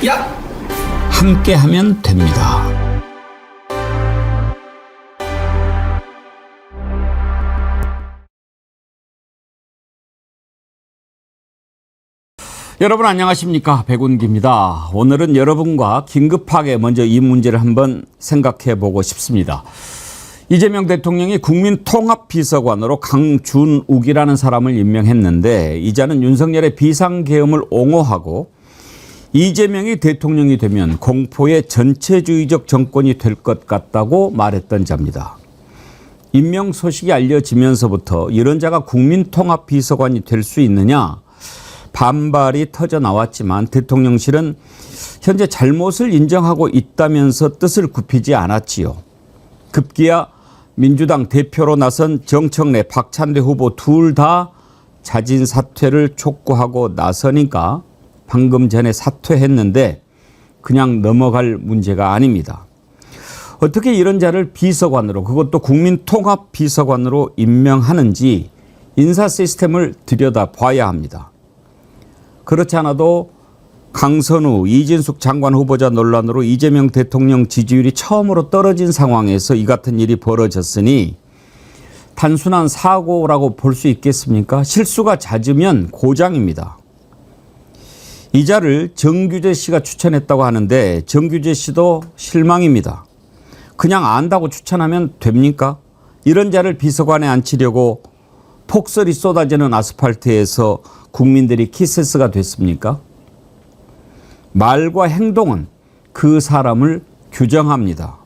야! 함께하면 됩니다. 여러분 안녕하십니까, 백운기입니다. 오늘은 여러분과 긴급하게 먼저 이 문제를 한번 생각해 보고 싶습니다. 이재명 대통령이 국민통합비서관으로 강준욱이라는 사람을 임명했는데, 이자는 윤석열의 비상계엄을 옹호하고 이재명이 대통령이 되면 공포의 전체주의적 정권이 될 것 같다고 말했던 자입니다. 임명 소식이 알려지면서부터 이런 자가 국민통합비서관이 될 수 있느냐 반발이 터져 나왔지만, 대통령실은 현재 잘못을 인정하고 있다면서 뜻을 굽히지 않았지요. 급기야 민주당 대표로 나선 정청래, 박찬대 후보 둘 다 자진 사퇴를 촉구하고 나서니까 방금 전에 사퇴했는데 그냥 넘어갈 문제가 아닙니다. 어떻게 이런 자를 비서관으로, 그것도 국민통합비서관으로 임명하는지 인사 시스템을 들여다봐야 합니다. 그렇지 않아도 강선우, 이진숙 장관 후보자 논란으로 이재명 대통령 지지율이 처음으로 떨어진 상황에서 이 같은 일이 벌어졌으니 단순한 사고라고 볼 수 있겠습니까? 실수가 잦으면 고장입니다. 이 자를 정규재 씨가 추천했다고 하는데 정규재 씨도 실망입니다. 그냥 안다고 추천하면 됩니까? 이런 자를 비서관에 앉히려고 폭설이 쏟아지는 아스팔트에서 국민들이 키세스가 됐습니까? 말과 행동은 그 사람을 규정합니다.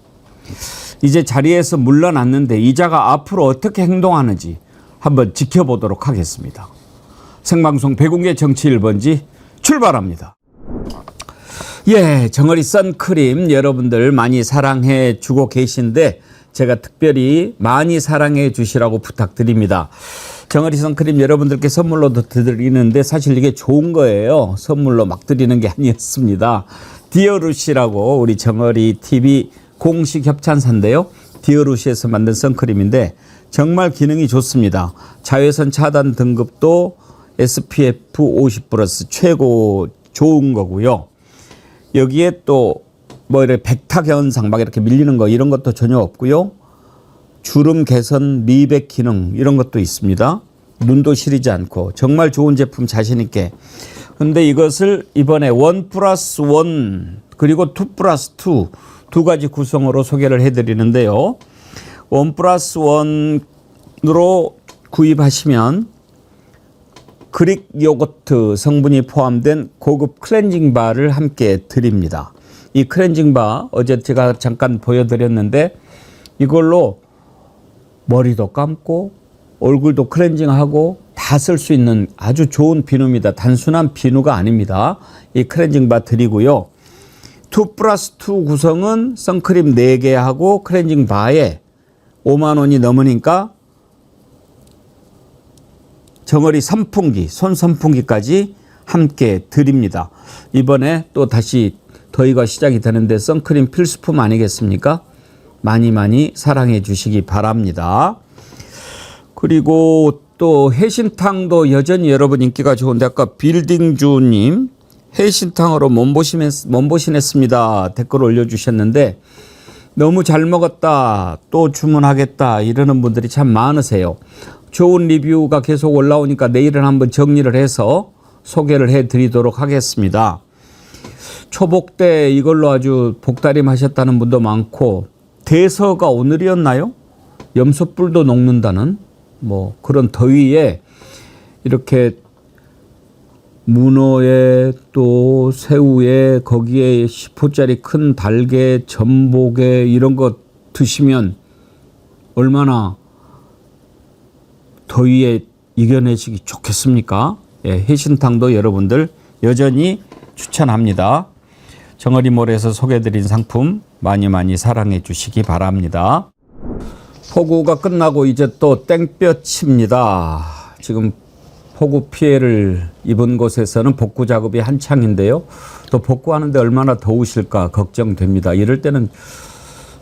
이제 자리에서 물러났는데 이 자가 앞으로 어떻게 행동하는지 한번 지켜보도록 하겠습니다. 생방송 백운계 정치 1번지 출발합니다. 예, 정어리 선크림 여러분들 많이 사랑해 주고 계신데 제가 특별히 많이 사랑해 주시라고 부탁드립니다. 정어리 선크림 여러분들께 선물로 드리는데 사실 이게 좋은 거예요. 선물로 막 드리는 게 아니었습니다. 디어루시라고 우리 정어리 TV 공식 협찬사인데요. 디어루시에서 만든 선크림인데 정말 기능이 좋습니다. 자외선 차단 등급도 SPF 50 플러스 최고 좋은 거고요. 여기에 또 뭐 이렇게 백탁 현상 막 이렇게 밀리는 거 이런 것도 전혀 없고요. 주름 개선, 미백 기능 이런 것도 있습니다. 눈도 시리지 않고 정말 좋은 제품 자신 있게. 근데 이것을 이번에 1+1 그리고 2+2 두 가지 구성으로 소개를 해드리는데요. 1+1으로 구입하시면 그릭 요거트 성분이 포함된 고급 클렌징 바를 함께 드립니다. 이 클렌징 바 어제 제가 잠깐 보여드렸는데 이걸로 머리도 감고 얼굴도 클렌징하고 다 쓸 수 있는 아주 좋은 비누입니다. 단순한 비누가 아닙니다. 이 클렌징 바 드리고요. 2+2 구성은 선크림 4개하고 클렌징 바에 5만 원이 넘으니까 정어리 선풍기, 손 선풍기까지 함께 드립니다. 이번에 또 다시 더위가 시작이 되는데 선크림 필수품 아니겠습니까? 많이 많이 사랑해 주시기 바랍니다. 그리고 또 해신탕도 여전히 여러분 인기가 좋은데 아까 빌딩주님 해신탕으로 몸보신했습니다. 댓글 올려주셨는데 너무 잘 먹었다, 또 주문하겠다 이러는 분들이 참 많으세요. 좋은 리뷰가 계속 올라오니까 내일은 한번 정리를 해서 소개를 해드리도록 하겠습니다. 초복 때 이걸로 아주 복다림 하셨다는 분도 많고, 대서가 오늘이었나요? 염소뿔도 녹는다는 뭐 그런 더위에 이렇게 문어에 또 새우에 거기에 10호짜리 큰 달게, 전복에 이런 거 드시면 얼마나 더위에 이겨내시기 좋겠습니까? 예, 해신탕도 여러분들 여전히 추천합니다. 정어리몰에서 소개해드린 상품 많이 많이 사랑해 주시기 바랍니다. 폭우가 끝나고 이제 또 땡볕입니다. 지금 폭우 피해를 입은 곳에서는 복구 작업이 한창인데요. 또 복구하는데 얼마나 더우실까 걱정됩니다. 이럴 때는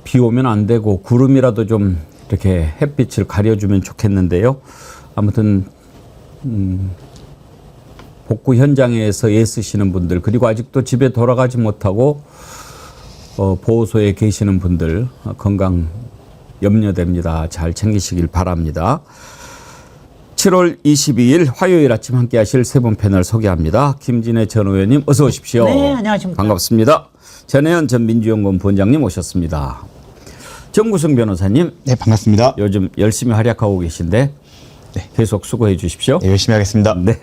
비 오면 안 되고 구름이라도 좀 이렇게 햇빛을 가려주면 좋겠는데요. 아무튼 복구 현장에서 애쓰시는 분들, 그리고 아직도 집에 돌아가지 못하고 보호소에 계시는 분들 건강 염려됩니다. 잘 챙기시길 바랍니다. 7월 22일 화요일 아침 함께 하실 세 분 패널 소개합니다. 김진애 전 의원님 어서 오십시오. 네, 안녕하십니까. 반갑습니다. 전혜연 전 민주연구원 부원장님 오셨습니다. 정구승 변호사님. 네, 반갑습니다. 요즘 열심히 활약하고 계신데 네. 계속 수고해 주십시오. 네, 열심히 하겠습니다. 네.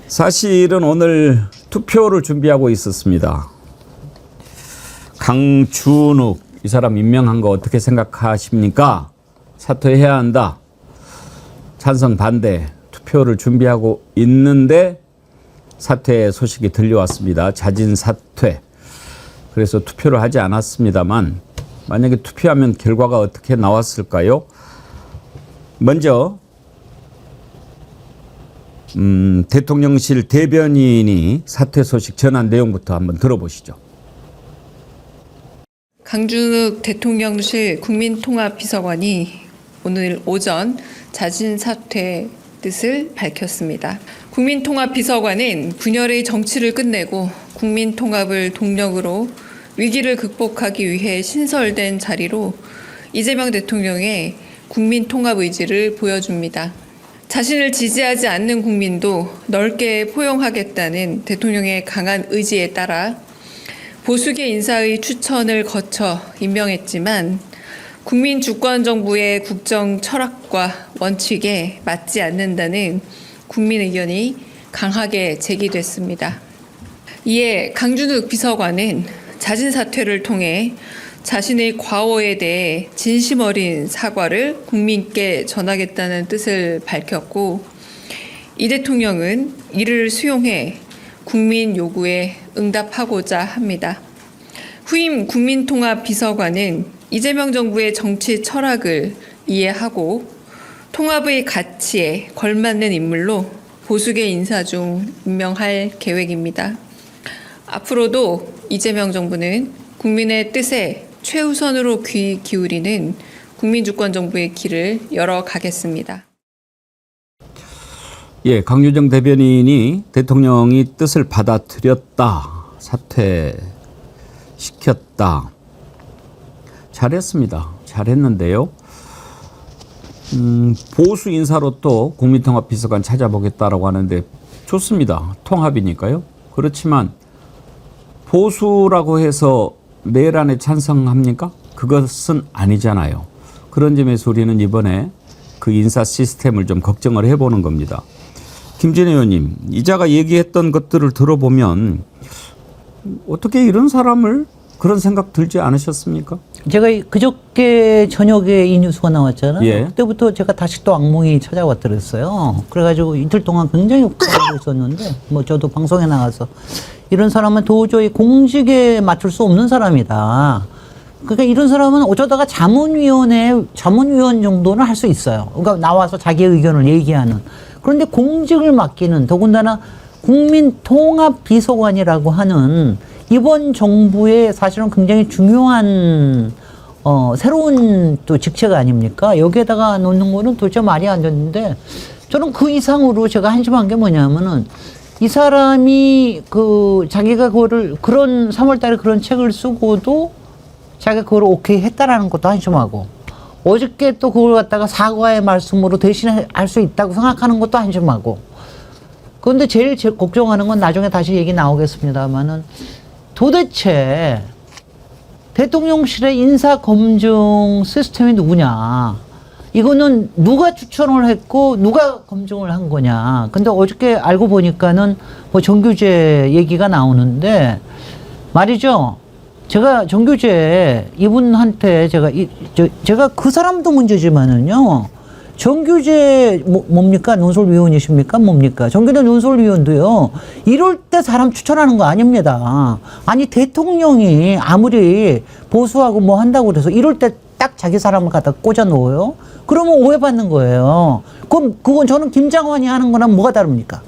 사실은 오늘 투표를 준비하고 있었습니다. 강준욱 이 사람 임명한 거 어떻게 생각하십니까? 사퇴해야 한다. 찬성 반대 투표를 준비하고 있는데 사퇴 소식이 들려왔습니다. 자진 사퇴. 그래서 투표를 하지 않았습니다만 만약에 투표하면 결과가 어떻게 나왔을까요? 먼저 대통령실 대변인이 사퇴 소식 전한 내용부터 한번 들어보시죠. 강준욱 대통령실 국민통합비서관이 오늘 오전 자진 사퇴 뜻을 밝혔습니다. 국민통합비서관은 분열의 정치를 끝내고 국민통합을 동력으로 위기를 극복하기 위해 신설된 자리로 이재명 대통령의 국민통합 의지를 보여줍니다. 자신을 지지하지 않는 국민도 넓게 포용하겠다는 대통령의 강한 의지에 따라 보수계 인사의 추천을 거쳐 임명했지만 국민 주권 정부의 국정 철학과 원칙에 맞지 않는다는 국민 의견이 강하게 제기됐습니다. 이에 강준욱 비서관은 자진 사퇴를 통해 자신의 과오에 대해 진심 어린 사과를 국민께 전하겠다는 뜻을 밝혔고 이 대통령은 이를 수용해 국민 요구에 응답하고자 합니다. 후임 국민통합비서관은 이재명 정부의 정치 철학을 이해하고 통합의 가치에 걸맞는 인물로 보수계 인사 중 임명할 계획입니다. 앞으로도 이재명 정부는 국민의 뜻에 최우선으로 귀 기울이는 국민주권 정부의 길을 열어가겠습니다. 예, 강유정 대변인이 대통령이 뜻을 받아들였다, 사퇴시켰다. 잘했습니다. 잘했는데요. 보수 인사로 또 국민통합비서관 찾아보겠다라고 하는데 좋습니다. 통합이니까요. 그렇지만 보수라고 해서 내란에 찬성합니까? 그것은 아니잖아요. 그런 점에서 우리는 이번에 그 인사 시스템을 좀 걱정을 해보는 겁니다. 김진애 의원님, 이자가 얘기했던 것들을 들어보면 어떻게 이런 사람을 그런 생각 들지 않으셨습니까? 제가 그저께 저녁에 이 뉴스가 나왔잖아요. 예. 그때부터 제가 다시 또 악몽이 찾아왔더랬어요. 그래가지고 이틀 동안 굉장히 걱정하고 있었는데 뭐 저도 방송에 나가서 이런 사람은 도저히 공직에 맡을 수 없는 사람이다. 그러니까 이런 사람은 어쩌다가 자문위원 정도는 할 수 있어요. 그러니까 나와서 자기 의견을 얘기하는. 그런데 공직을 맡기는, 더군다나 국민통합비서관이라고 하는 이번 정부의 사실은 굉장히 중요한 새로운 또 직책 아닙니까? 여기에다가 놓는 거는 도대체 말이 안 되는데 저는 그 이상으로 제가 한심한 게 뭐냐면은 이 사람이 자기가 그런 3월 달에 그런 책을 쓰고도 자기가 그걸 오케이 했다라는 것도 한심하고 어저께 또 그걸 갖다가 사과의 말씀으로 대신할 수 있다고 생각하는 것도 한심하고 그런데 제일 걱정하는 건 나중에 다시 얘기 나오겠습니다만은 도대체 대통령실의 인사검증 시스템이 누구냐. 이거는 누가 추천을 했고 누가 검증을 한 거냐. 근데 어저께 알고 보니까는 뭐 정규재 얘기가 나오는데 말이죠. 제가 정규재 이분한테 제가 그 사람도 문제지만은요. 정규재 뭡니까? 논설위원이십니까? 뭡니까? 정규재 논설위원도요. 이럴 때 사람 추천하는 거 아닙니다. 아니 대통령이 아무리 보수하고 뭐 한다고 그래서 이럴 때 딱 자기 사람을 갖다 꽂아 놓아요. 그러면 오해받는 거예요. 그건 저는 김장환이 하는 거랑 뭐가 다릅니까?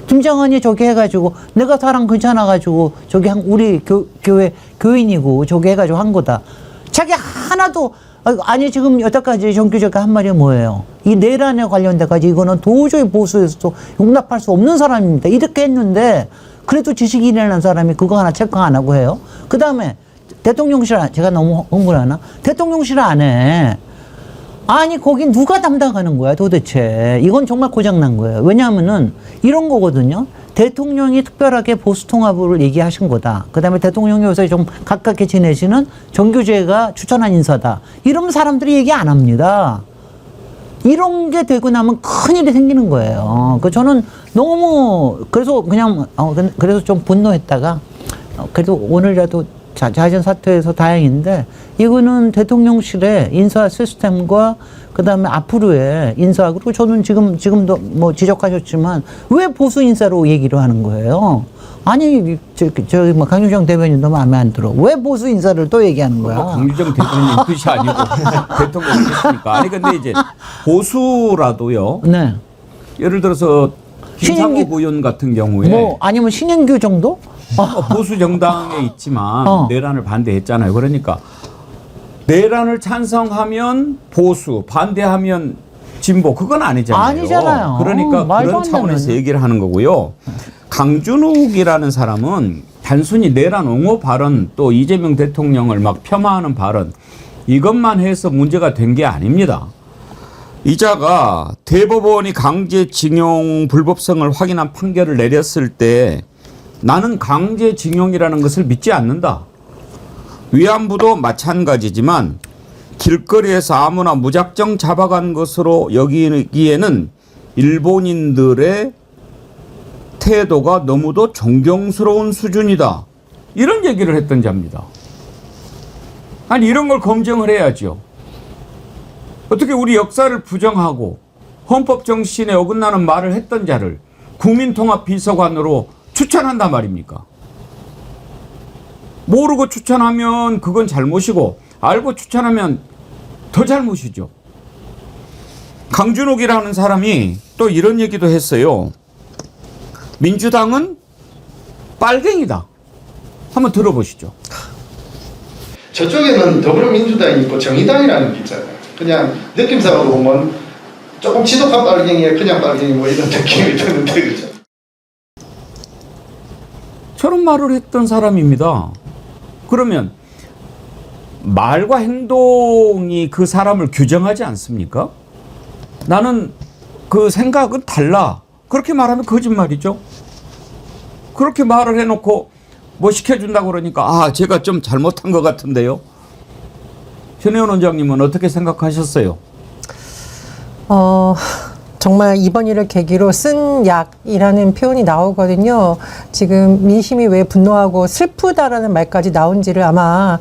김장환이 저기 해가지고 내가 사람 괜찮아가지고 저기 우리 교회 교인이고 저기 해가지고 한 거다. 자기 하나도 아니 지금 여태까지 정규제가 한 말이 뭐예요? 이 내란에 관련돼가지 이거는 도저히 보수에서도 용납할 수 없는 사람입니다. 이렇게 했는데 그래도 지식인이라는 사람이 그거 하나 체크 안 하고 해요. 그 다음에 대통령실 제가 너무 흥분을 하나? 대통령실 안에 아니 거긴 누가 담당하는 거야 도대체. 이건 정말 고장난 거예요. 왜냐하면은 이런 거거든요. 대통령이 특별하게 보수 통합을 얘기하신 거다. 그 다음에 대통령이 요새 좀 가깝게 지내시는 정규제가 추천한 인사다. 이러면 사람들이 얘기 안 합니다. 이런 게 되고 나면 큰일이 생기는 거예요. 그 저는 너무 그래서 그냥 그래서 좀 분노했다가 그래도 오늘이라도 자진 사퇴해서 다행인데 이거는 대통령실의 인사 시스템과 그다음에 앞으로의 인사 그리고 저는 지금도 뭐 지적하셨지만 왜 보수 인사로 얘기를 하는 거예요? 아니 저기 뭐 강유정 대변인도 마음에 안 들어. 왜 보수 인사를 또 얘기하는 거야? 강유정 대변인 뜻이 아니고 대통령이니까. 아니 근데 이제 보수라도요. 네. 예를 들어서 김상욱 신인규- 의원 같은 경우에 뭐 아니면 신인규 정도? 보수 정당에 있지만 내란을 반대했잖아요. 그러니까 내란을 찬성하면 보수, 반대하면 진보 그건 아니잖아요. 아니잖아요. 그러니까 말도 그런 안 차원에서 되는. 얘기를 하는 거고요. 강준욱이라는 사람은 단순히 내란 옹호 발언 또 이재명 대통령을 막 폄하하는 발언 이것만 해서 문제가 된 게 아닙니다. 이자가 대법원이 강제징용 불법성을 확인한 판결을 내렸을 때 나는 강제징용이라는 것을 믿지 않는다. 위안부도 마찬가지지만 길거리에서 아무나 무작정 잡아간 것으로 여기기에는 일본인들의 태도가 너무도 존경스러운 수준이다. 이런 얘기를 했던 자입니다. 아니 이런 걸 검증을 해야죠. 어떻게 우리 역사를 부정하고 헌법 정신에 어긋나는 말을 했던 자를 국민통합비서관으로 추천한단 말입니까? 모르고 추천하면 그건 잘못이고 알고 추천하면 더 잘못이죠. 강준욱이라는 사람이 또 이런 얘기도 했어요. 민주당은 빨갱이다. 한번 들어보시죠. 저쪽에는 더불어민주당이 있고 정의당이라는 게 있잖아요. 그냥 느낌상으로 보면 조금 지독한 빨갱이에 그냥 빨갱이 뭐 이런 느낌이 드는데 그죠? 저런 말을 했던 사람입니다. 그러면 말과 행동이 그 사람을 규정하지 않습니까? 나는 그 생각은 달라. 그렇게 말하면 거짓말이죠. 그렇게 말을 해놓고 뭐 시켜준다고 그러니까 제가 좀 잘못한 것 같은데요. 전혜원 원장님은 어떻게 생각하셨어요? 정말 이번 일을 계기로 쓴 약이라는 표현이 나오거든요. 지금 민심이 왜 분노하고 슬프다라는 말까지 나온지를 아마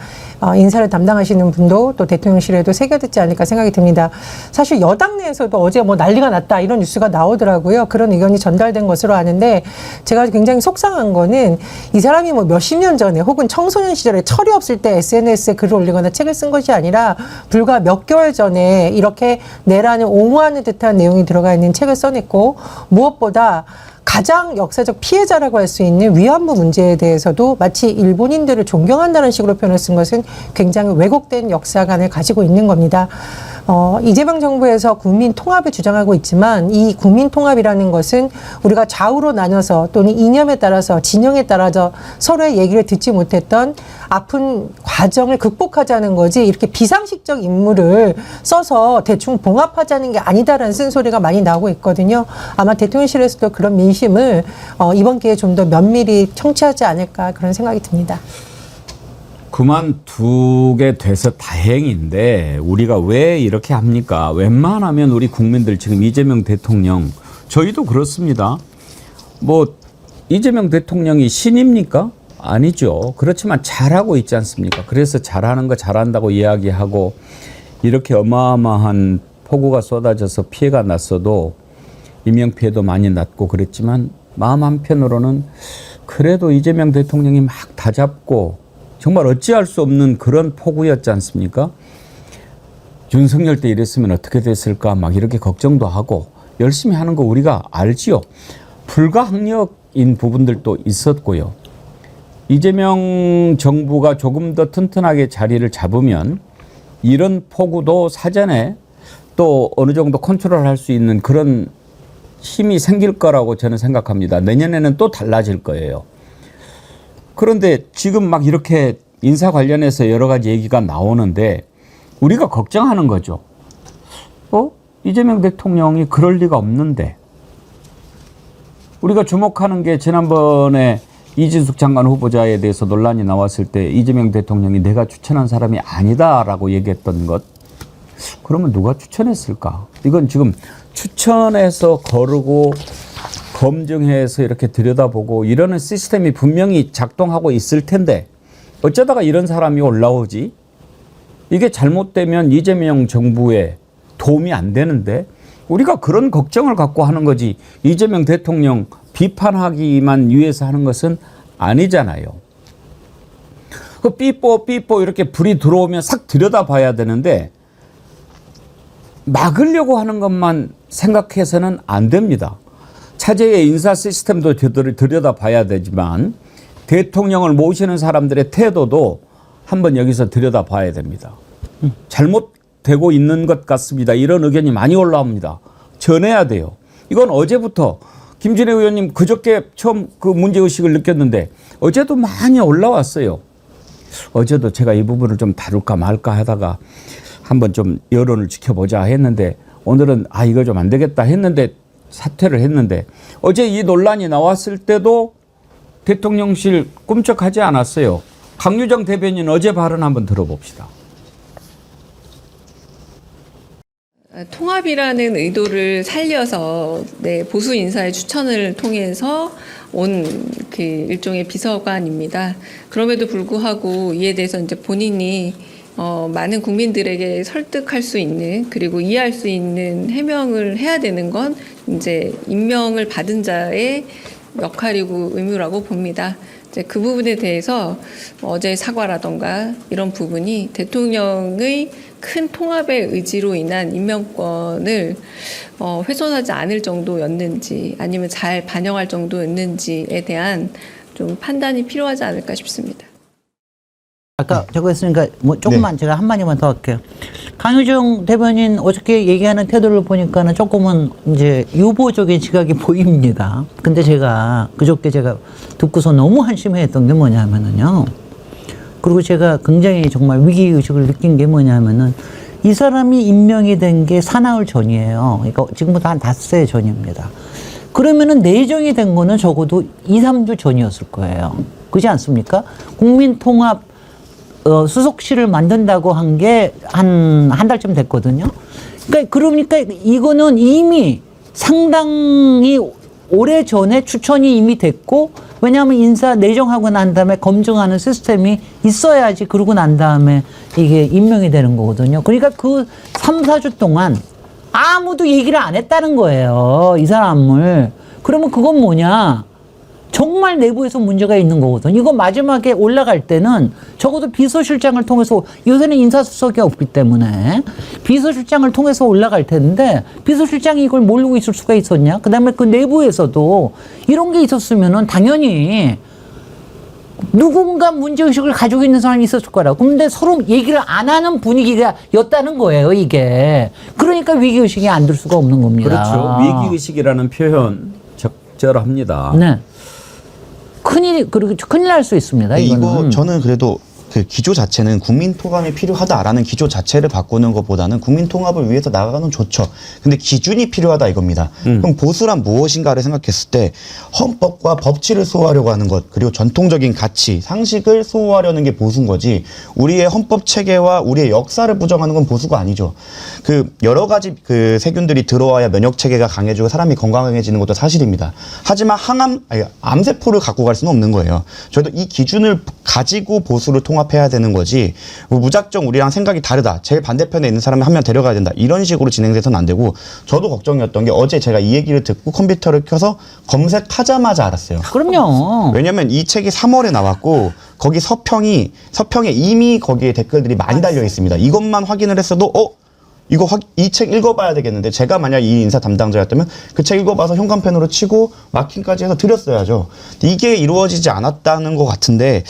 인사를 담당하시는 분도 또 대통령실에도 새겨듣지 않을까 생각이 듭니다. 사실 여당 내에서도 어제 뭐 난리가 났다 이런 뉴스가 나오더라고요. 그런 의견이 전달된 것으로 아는데 제가 굉장히 속상한 거는 이 사람이 뭐 몇십 년 전에 혹은 청소년 시절에 철이 없을 때 SNS에 글을 올리거나 책을 쓴 것이 아니라 불과 몇 개월 전에 이렇게 내란을 옹호하는 듯한 내용이 들어가 있는 책을 써냈고 무엇보다 가장 역사적 피해자라고 할 수 있는 위안부 문제에 대해서도 마치 일본인들을 존경한다는 식으로 표현을 쓴 것은 굉장히 왜곡된 역사관을 가지고 있는 겁니다. 이재명 정부에서 국민 통합을 주장하고 있지만 이 국민 통합이라는 것은 우리가 좌우로 나눠서 또는 이념에 따라서 진영에 따라서 서로의 얘기를 듣지 못했던 아픈 과정을 극복하자는 거지 이렇게 비상식적 인물을 써서 대충 봉합하자는 게 아니다라는 쓴소리가 많이 나오고 있거든요. 아마 대통령실에서도 그런 민심을 이번 기회에 좀 더 면밀히 청취하지 않을까 그런 생각이 듭니다. 그만두게 돼서 다행인데 우리가 왜 이렇게 합니까? 웬만하면 우리 국민들 지금 이재명 대통령 저희도 그렇습니다. 뭐 이재명 대통령이 신입니까? 아니죠. 그렇지만 잘하고 있지 않습니까? 그래서 잘하는 거 잘한다고 이야기하고 이렇게 어마어마한 폭우가 쏟아져서 피해가 났어도 인명피해도 많이 났고 그랬지만 마음 한편으로는 그래도 이재명 대통령이 막 다잡고 정말 어찌할 수 없는 그런 폭우였지 않습니까? 윤석열 때 이랬으면 어떻게 됐을까 막 이렇게 걱정도 하고 열심히 하는 거 우리가 알지요. 불가항력인 부분들도 있었고요. 이재명 정부가 조금 더 튼튼하게 자리를 잡으면 이런 폭우도 사전에 또 어느 정도 컨트롤할 수 있는 그런 힘이 생길 거라고 저는 생각합니다. 내년에는 또 달라질 거예요. 그런데 지금 막 이렇게 인사 관련해서 여러 가지 얘기가 나오는데 우리가 걱정하는 거죠. 이재명 대통령이 그럴 리가 없는데. 우리가 주목하는 게 지난번에 이진숙 장관 후보자에 대해서 논란이 나왔을 때 이재명 대통령이 내가 추천한 사람이 아니다라고 얘기했던 것. 그러면 누가 추천했을까? 이건 지금 추천해서 거르고 검증해서 이렇게 들여다보고 이러는 시스템이 분명히 작동하고 있을 텐데 어쩌다가 이런 사람이 올라오지? 이게 잘못되면 이재명 정부에 도움이 안 되는데 우리가 그런 걱정을 갖고 하는 거지 이재명 대통령 비판하기만 위해서 하는 것은 아니잖아요. 그 삐뽀 이렇게 불이 들어오면 싹 들여다봐야 되는데 막으려고 하는 것만 생각해서는 안 됩니다. 차제의 인사 시스템도 들여다봐야 되지만 대통령을 모시는 사람들의 태도도 한번 여기서 들여다봐야 됩니다. 잘못되고 있는 것 같습니다. 이런 의견이 많이 올라옵니다. 전해야 돼요. 이건 어제부터 김진애 의원님 그저께 처음 그 문제의식을 느꼈는데 어제도 많이 올라왔어요. 어제도 제가 이 부분을 좀 다룰까 말까 하다가 한번 좀 여론을 지켜보자 했는데 오늘은 이거 좀 안 되겠다 했는데 사퇴를 했는데 어제 이 논란이 나왔을 때도 대통령실 꿈쩍하지 않았어요. 강유정 대변인 어제 발언 한번 들어봅시다. 통합이라는 의도를 살려서 보수 인사의 추천을 통해서 온 그 일종의 비서관입니다. 그럼에도 불구하고 이에 대해서 이제 본인이 많은 국민들에게 설득할 수 있는 그리고 이해할 수 있는 해명을 해야 되는 건 이제 임명을 받은 자의 역할이고 의무라고 봅니다. 이제 그 부분에 대해서 어제 사과라던가 이런 부분이 대통령의 큰 통합의 의지로 인한 임명권을 훼손하지 않을 정도였는지 아니면 잘 반영할 정도였는지에 대한 좀 판단이 필요하지 않을까 싶습니다. 아까 저거 했으니까 뭐 조금만 네. 제가 한마디만 더 할게요. 강효정 대변인 어저께 얘기하는 태도를 보니까는 조금은 이제 유보적인 시각이 보입니다. 근데 제가 그저께 제가 듣고서 너무 한심했던 게 뭐냐면은요. 그리고 제가 굉장히 정말 위기의식을 느낀 게 뭐냐면은 이 사람이 임명이 된 게 사나흘 전이에요. 그러니까 지금부터 한 닷새 전입니다. 그러면은 내정이 된 거는 적어도 2, 3주 전이었을 거예요. 그렇지 않습니까? 국민통합 수석실을 만든다고 한 게 한 달쯤 됐거든요. 그러니까 이거는 이미 상당히 오래 전에 추천이 이미 됐고, 왜냐하면 인사 내정하고 난 다음에 검증하는 시스템이 있어야지 그러고 난 다음에 이게 임명이 되는 거거든요. 그러니까 그 3, 4주 동안 아무도 얘기를 안 했다는 거예요. 이 사람을. 그러면 그건 뭐냐? 정말 내부에서 문제가 있는 거거든요. 이거 마지막에 올라갈 때는 적어도 비서실장을 통해서, 요새는 인사수석이 없기 때문에 비서실장을 통해서 올라갈 텐데 비서실장이 이걸 모르고 있을 수가 있었냐? 그 다음에 그 내부에서도 이런 게 있었으면은 당연히 누군가 문제의식을 가지고 있는 사람이 있었을 거라고. 근데 서로 얘기를 안 하는 분위기가 였다는 거예요, 이게. 그러니까 위기의식이 안 들 수가 없는 겁니다. 그렇죠. 위기의식이라는 표현 적절합니다. 네. 그리고 큰일 날 수 있습니다. 이거는. 이거 저는 그래도 그 기조 자체는 국민 통합이 필요하다라는 기조 자체를 바꾸는 것보다는 국민 통합을 위해서 나가는 좋죠. 근데 기준이 필요하다 이겁니다. 그럼 보수란 무엇인가를 생각했을 때 헌법과 법치를 수호하려고 하는 것, 그리고 전통적인 가치, 상식을 수호하려는 게 보수인 거지. 우리의 헌법 체계와 우리의 역사를 부정하는 건 보수가 아니죠. 그 여러 가지 그 세균들이 들어와야 면역 체계가 강해지고 사람이 건강해지는 것도 사실입니다. 하지만 암세포를 갖고 갈 수는 없는 거예요. 저도 이 기준을 가지고 보수를 통합해야 되는 거지, 뭐 무작정 우리랑 생각이 다르다, 제일 반대편에 있는 사람을 한 명 데려가야 된다, 이런 식으로 진행돼서는 안 되고. 저도 걱정이었던 게 어제 제가 이 얘기를 듣고 컴퓨터를 켜서 검색하자마자 알았어요. 그럼요. 왜냐면 이 책이 3월에 나왔고 거기 서평에 이미 거기에 댓글들이 많이 달려 있습니다. 이것만 확인을 했어도 이 책 읽어봐야 되겠는데, 제가 만약 이 인사 담당자였다면 그 책 읽어봐서 현관펜으로 치고 마킹까지 해서 드렸어야죠. 이게 이루어지지 않았다는 것 같은데,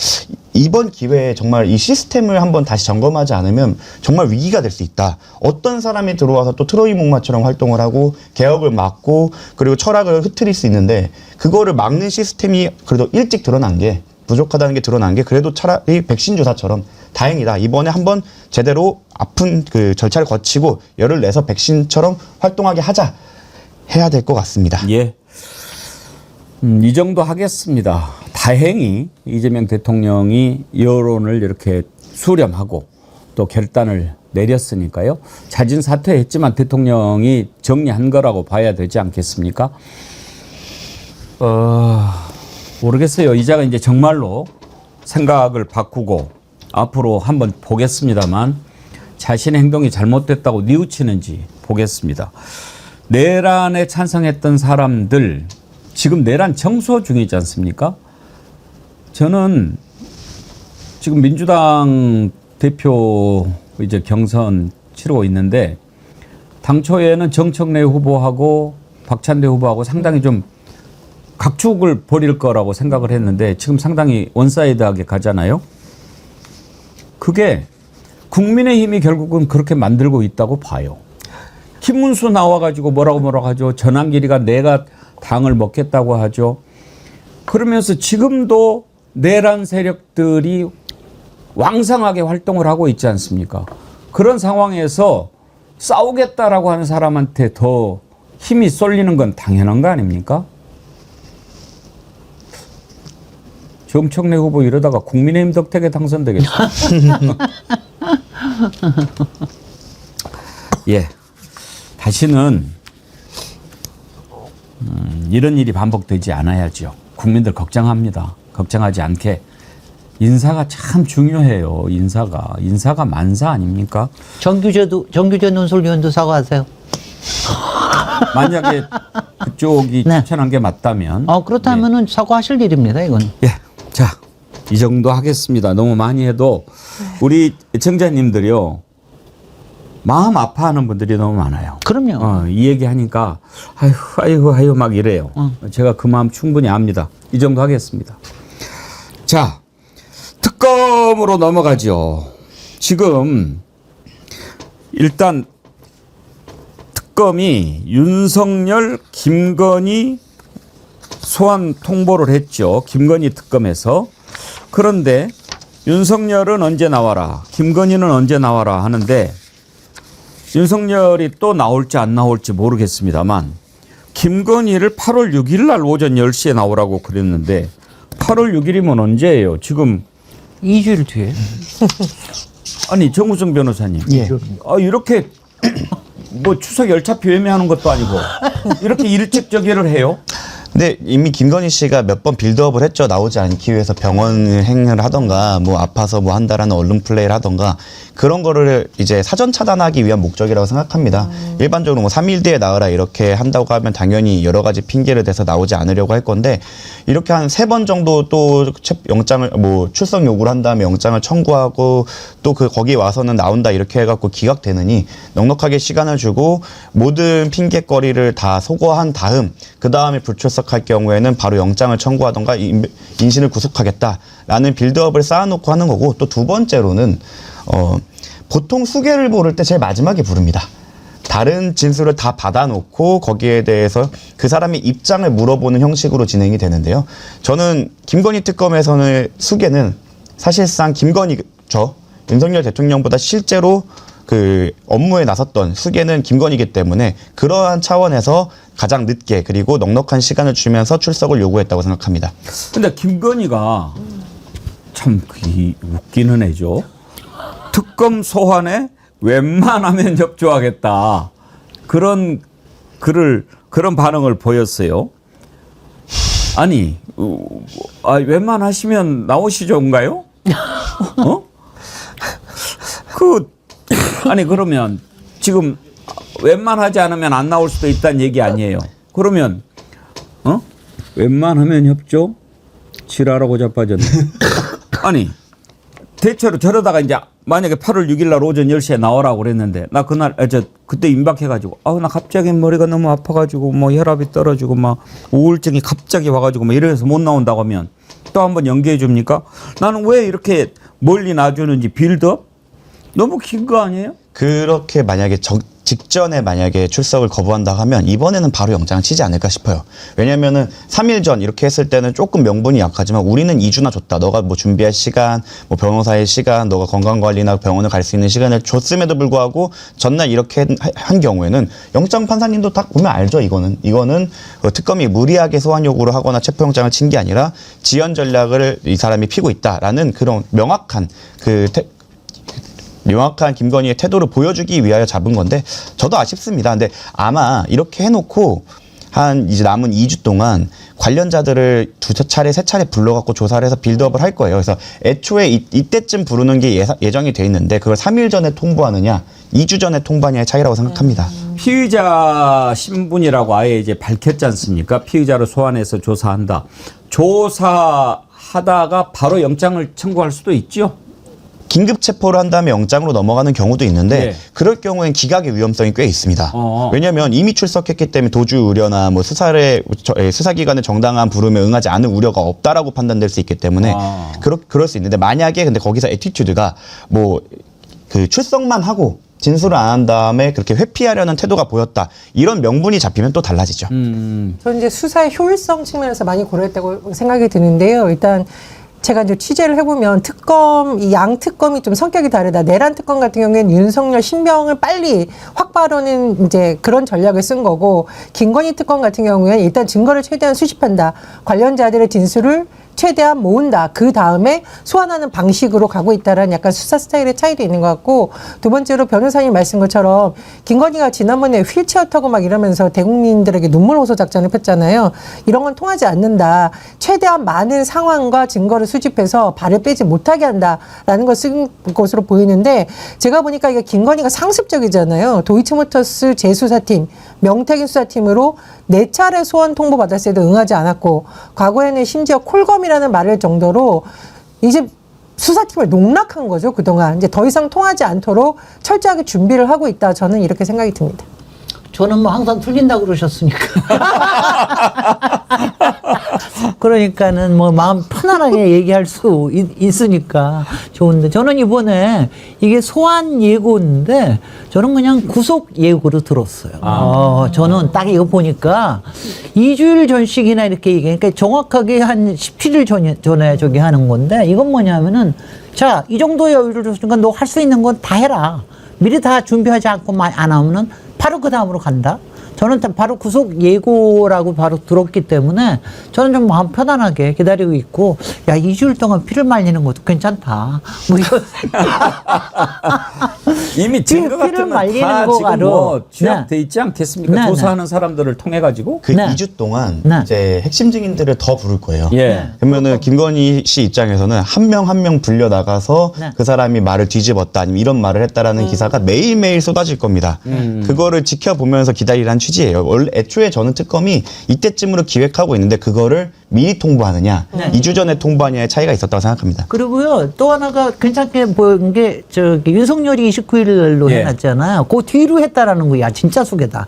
이번 기회에 정말 이 시스템을 한번 다시 점검하지 않으면 정말 위기가 될 수 있다. 어떤 사람이 들어와서 또 트로이 목마처럼 활동을 하고 개혁을 막고 그리고 철학을 흐트릴 수 있는데 그거를 막는 시스템이 그래도 일찍 드러난 게 부족하다는 게 드러난 게 그래도 차라리 백신 주사처럼 다행이다. 이번에 한번 제대로 아픈 그 절차를 거치고 열을 내서 백신처럼 활동하게 하자. 해야 될 것 같습니다. 예. 이 정도 하겠습니다. 다행히 이재명 대통령이 여론을 이렇게 수렴하고 또 결단을 내렸으니까요. 자진 사퇴했지만 대통령이 정리한 거라고 봐야 되지 않겠습니까? 모르겠어요. 이자가 이제 정말로 생각을 바꾸고 앞으로 한번 보겠습니다만 자신의 행동이 잘못됐다고 뉘우치는지 보겠습니다. 내란에 찬성했던 사람들 지금 내란 정소 중이지 않습니까? 저는 지금 민주당 대표 이제 경선 치르고 있는데 당초에는 정청래 후보하고 박찬대 후보하고 상당히 좀 각축을 벌일 거라고 생각을 했는데 지금 상당히 원사이드하게 가잖아요. 그게 국민의힘이 결국은 그렇게 만들고 있다고 봐요. 김문수 나와가지고 뭐라고 하죠. 전환길이가 내가 당을 먹겠다고 하죠. 그러면서 지금도 내란 세력들이 왕성하게 활동을 하고 있지 않습니까? 그런 상황에서 싸우겠다라고 하는 사람한테 더 힘이 쏠리는 건 당연한 거 아닙니까? 정청래 후보 이러다가 국민의힘 덕택에 당선되겠죠. 예, 다시는 이런 일이 반복되지 않아야죠. 국민들 걱정합니다. 걱정하지 않게. 인사가 참 중요해요. 인사가 만사 아닙니까? 정규재 논술위원도 사과하세요. 만약에 그쪽이 네. 추천한 게 맞다면. 그렇다면은 사과하실 일입니다, 이건. 예. 자, 이 정도 하겠습니다. 너무 많이 해도 우리 청자님들이요. 마음 아파하는 분들이 너무 많아요. 그럼요. 이 얘기 하니까 아이고 막 이래요. 제가 그 마음 충분히 압니다. 이 정도 하겠습니다. 자, 특검으로 넘어가죠. 지금 일단 특검이 윤석열, 김건희 소환 통보를 했죠. 김건희 특검에서. 그런데 윤석열은 언제 나와라, 김건희는 언제 나와라 하는데 윤석열이 또 나올지 안 나올지 모르겠습니다만 김건희를 8월 6일 날 오전 10시에 나오라고 그랬는데 8월 6일이면 언제예요? 지금 2주일 뒤에. 아니 정우성 변호사님. 예. 이렇게 뭐 추석 열차표 예매하는 것도 아니고 이렇게 일찍 저기를 해요? 근데 이미 김건희 씨가 몇 번 빌드업을 했죠. 나오지 않기 위해서 병원 행을 하던가 뭐 아파서 뭐 한다라는 언론 플레이를 하던가 그런 거를 이제 사전 차단하기 위한 목적이라고 생각합니다. 일반적으로 뭐 3일 뒤에 나와라 이렇게 한다고 하면 당연히 여러 가지 핑계를 대서 나오지 않으려고 할 건데 이렇게 한 3번 정도 또 영장을 뭐 출석 요구를 한 다음에 영장을 청구하고 또 그 거기 와서는 나온다 이렇게 해갖고 기각되느니 넉넉하게 시간을 주고 모든 핑계거리를 다 소거한 다음 그 다음에 불출석할 경우에는 바로 영장을 청구하던가 인신을 구속하겠다라는 빌드업을 쌓아놓고 하는 거고 또 두 번째로는 보통 수개를 부를 때 제일 마지막에 부릅니다. 다른 진술을 다 받아놓고 거기에 대해서 그 사람의 입장을 물어보는 형식으로 진행이 되는데요. 저는 김건희 특검에서는 수개는 사실상 윤석열 대통령보다 실제로 그 업무에 나섰던 수개는 김건희이기 때문에 그러한 차원에서 가장 늦게 그리고 넉넉한 시간을 주면서 출석을 요구했다고 생각합니다. 근데 김건희가 참 웃기는 애죠. 특검 소환에 웬만하면 협조하겠다. 그런 반응을 보였어요. 아니, 웬만하시면 나오시죠인가요? 아니 그러면 지금 웬만하지 않으면 안 나올 수도 있다는 얘기 아니에요. 그러면 웬만하면 협조? 지랄하고 자빠졌네. 아니 대체로 저러다가 이제 만약에 8월 6일 날 오전 10시에 나오라고 그랬는데 나 그때 임박해가지고 나 갑자기 머리가 너무 아파가지고 뭐 혈압이 떨어지고 막 우울증이 갑자기 와가지고 막 이래서 못 나온다고 하면 또 또 한번 연기해 줍니까? 나는 왜 이렇게 멀리 놔주는지 빌드업? 너무 긴 거 아니에요? 그렇게 만약에 직전에 만약에 출석을 거부한다 하면 이번에는 바로 영장을 치지 않을까 싶어요. 왜냐면은 3일 전 이렇게 했을 때는 조금 명분이 약하지만 우리는 2주나 줬다. 너가 뭐 준비할 시간, 뭐 변호사의 시간, 너가 건강관리나 병원을 갈 수 있는 시간을 줬음에도 불구하고 전날 이렇게 한 경우에는 영장 판사님도 딱 보면 알죠. 이거는 특검이 무리하게 소환 요구를 하거나 체포영장을 친 게 아니라 지연 전략을 이 사람이 피고 있다라는 그런 명확한 김건희의 태도를 보여주기 위하여 잡은 건데 저도 아쉽습니다. 근데 아마 이렇게 해놓고 한 이제 남은 2주 동안 관련자들을 세 차례 불러갖고 조사를 해서 빌드업을 할 거예요. 그래서 애초에 이때쯤 부르는 게 예정이 돼 있는데 그걸 3일 전에 통보하느냐 2주 전에 통보하느냐의 차이라고 생각합니다. 피의자 신분이라고 아예 이제 밝혔지 않습니까? 피의자를 소환해서 조사한다. 조사하다가 바로 영장을 청구할 수도 있죠. 긴급 체포를 한 다음에 영장으로 넘어가는 경우도 있는데 네. 그럴 경우엔 기각의 위험성이 꽤 있습니다. 왜냐하면 이미 출석했기 때문에 도주 우려나 뭐 수사기관의 정당한 부름에 응하지 않을 우려가 없다라고 판단될 수 있기 때문에 그럴 수 있는데 만약에 근데 거기서 애티튜드가 뭐 그 출석만 하고 진술을 안 한 다음에 그렇게 회피하려는 태도가 보였다. 이런 명분이 잡히면 또 달라지죠. 저는 이제 수사의 효율성 측면에서 많이 고려했다고 생각이 드는데요. 일단 제가 이제 취재를 해보면 이 양 특검이 좀 성격이 다르다. 내란 특검 같은 경우에는 윤석열 신병을 빨리 확보하려는 이제 그런 전략을 쓴 거고, 김건희 특검 같은 경우에는 일단 증거를 최대한 수집한다. 관련자들의 진술을 최대한 모은다. 그 다음에 소환하는 방식으로 가고 있다라는 약간 수사 스타일의 차이도 있는 것 같고, 두 번째로 변호사님 말씀 것처럼 김건희가 지난번에 휠체어 타고 막 이러면서 대국민들에게 눈물 호소 작전을 폈잖아요. 이런 건 통하지 않는다. 최대한 많은 상황과 증거를 수집해서 발을 빼지 못하게 한다라는 걸 쓴 것으로 보이는데, 제가 보니까 이게 김건희가 상습적이잖아요. 도이치모터스 재수사팀, 명태균 수사팀으로 4차례 소환 통보 받았을 때도 응하지 않았고, 과거에는 심지어 콜검이라는 말을 정도로 이제 수사팀을 농락한 거죠. 그동안 이제 더 이상 통하지 않도록 철저하게 준비를 하고 있다. 저는 이렇게 생각이 듭니다. 저는 뭐 항상 틀린다고 그러셨으니까. 그러니까는 뭐 마음 편안하게 얘기할 수 있으니까 좋은데, 저는 이번에 이게 소환 예고인데 저는 그냥 구속 예고로 들었어요. 저는 딱 이거 보니까 2주일 전씩이나 이렇게 얘기하니까 정확하게 한 17일 전에 저기 하는 건데, 이건 뭐냐면은 자, 이 정도의 여유를 줬으니까 너 할 수 있는 건 다 해라. 미리 다 준비하지 않고 안 하면은 바로 그 다음으로 간다. 저는 바로 구속 예고라고 바로 들었기 때문에 저는 좀 마음 편안하게 기다리고 있고, 야, 2주일 동안 피를 말리는 것도 괜찮다. 뭐 이런 이미 증거 피를 같은 말리는 다 거 지금 바로. 뭐 취합돼 있지 않겠습니까? 네, 조사하는 사람들을 통해 가지고. 그 네. 2주 동안 네. 이제 핵심 증인들을 더 부를 거예요. 예. 그러면은 김건희 씨 입장에서는 한 명 한 명 불려 나가서 네. 그 사람이 말을 뒤집었다 아니면 이런 말을 했다라는 기사가 매일매일 쏟아질 겁니다. 그거를 지켜보면서 기다리라는 취지예요. 원래 애초에 저는 특검이 이때쯤으로 기획하고 있는데 그거를 미리 통보하느냐, 2주 전에 통보하느냐의 차이가 있었다고 생각합니다. 그리고요, 또 하나가 괜찮게 보인 게, 저기, 윤석열이 29일 날로 예. 해놨잖아요. 그 뒤로 했다라는 거야. 진짜 수계다.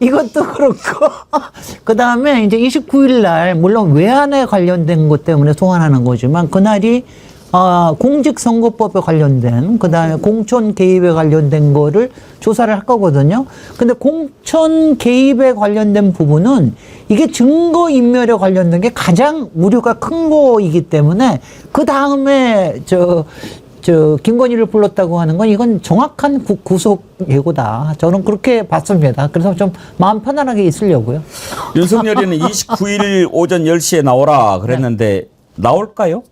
이것도 그렇고. 그 다음에 이제 29일 날, 물론 외환에 관련된 것 때문에 소환하는 거지만, 그날이 공직선거법에 관련된, 그 다음에 공천 개입에 관련된 거를 조사를 할 거거든요. 근데 공천 개입에 관련된 부분은 이게 증거인멸에 관련된 게 가장 우려가 큰 거이기 때문에, 그 다음에 김건희를 불렀다고 하는 건 이건 정확한 구속 예고다. 저는 그렇게 봤습니다. 그래서 좀 마음 편안하게 있으려고요. 윤석열이는 29일 오전 10시에 나오라 그랬는데 나올까요?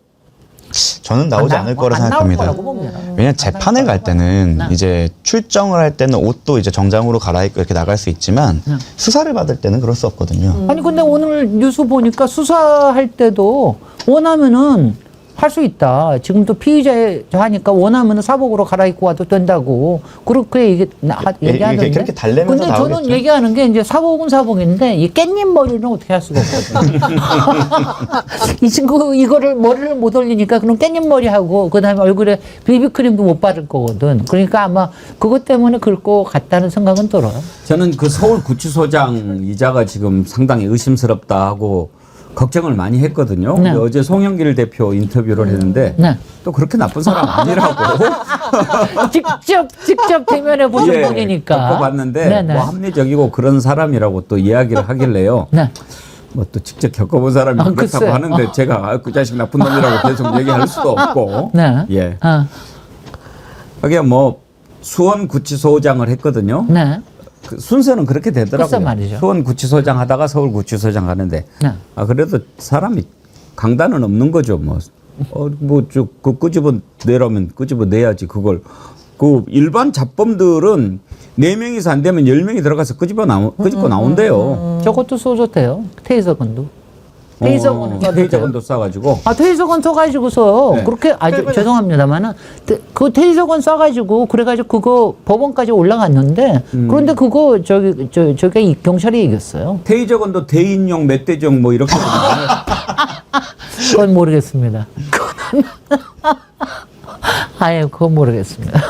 저는 나오지 않을 거라 안 나올 생각합니다. 거라고 봅니다. 왜냐면 재판을 갈 때는 네. 이제 출정을 할 때는 옷도 이제 정장으로 갈아입고 이렇게 나갈 수 있지만 수사를 받을 때는 그럴 수 없거든요. 아니 근데 오늘 뉴스 보니까 수사할 때도 원하면은 할 수 있다. 지금도 피의자 하니까 원하면은 사복으로 갈아입고 와도 된다고 그렇게 얘기하던데. 그렇게 달래면서 근데 저는 나오겠죠. 얘기하는 게 이제 사복은 사복인데 이 깻잎 머리는 어떻게 할 수가 없거든. 이 친구 이거를 머리를 못 올리니까 그럼 깻잎 머리 하고 그다음에 얼굴에 비비크림도 못 바를 거거든. 그러니까 아마 그것 때문에 그럴 것 같다는 생각은 들어요. 저는 그 서울 구치소장 이자가 지금 상당히 의심스럽다 하고 걱정을 많이 했거든요. 네. 근데 어제 송영길 대표 인터뷰를 했는데 네. 또 그렇게 나쁜 사람 아니라고. 직접 대면해 보신 예, 분이니까. 겪어봤는데 네네. 뭐 합리적이고 그런 사람이라고 또 이야기를 하길래요. 네. 뭐 또 직접 겪어본 사람이 아, 그렇다고 글쎄. 하는데 제가 그 자식 나쁜 놈이라고 계속 얘기할 수도 없고. 네. 예. 아, 하게 뭐 수원 구치소장을 했거든요. 네. 그 순서는 그렇게 되더라고요. 글쎄 말이죠. 수원 구치소장 하다가 서울 구치소장 가는데 네. 아 그래도 사람이 강단은 없는 거죠. 뭐뭐쭉 끄집어 내라면 끄집어 내야지 그걸. 그 일반 잡범들은 4명이서 안 되면 10명이 들어가서 끄집고 나온대요. 저것도 쏘줬대요. 테이저건도. 테이저건을 쏴줬대요. 테이저건도 쏴가지고. 아, 테이저건 쏴가지고서 네. 그렇게 죄송합니다만은 그 테이저건 쏴가지고 그래가지고 그거 법원까지 올라갔는데 그런데 그거 저기 경찰이 이겼어요. 테이저건도 대인용 멧돼지용 뭐 이렇게 그건 모르겠습니다. 아예 그건 모르겠습니다.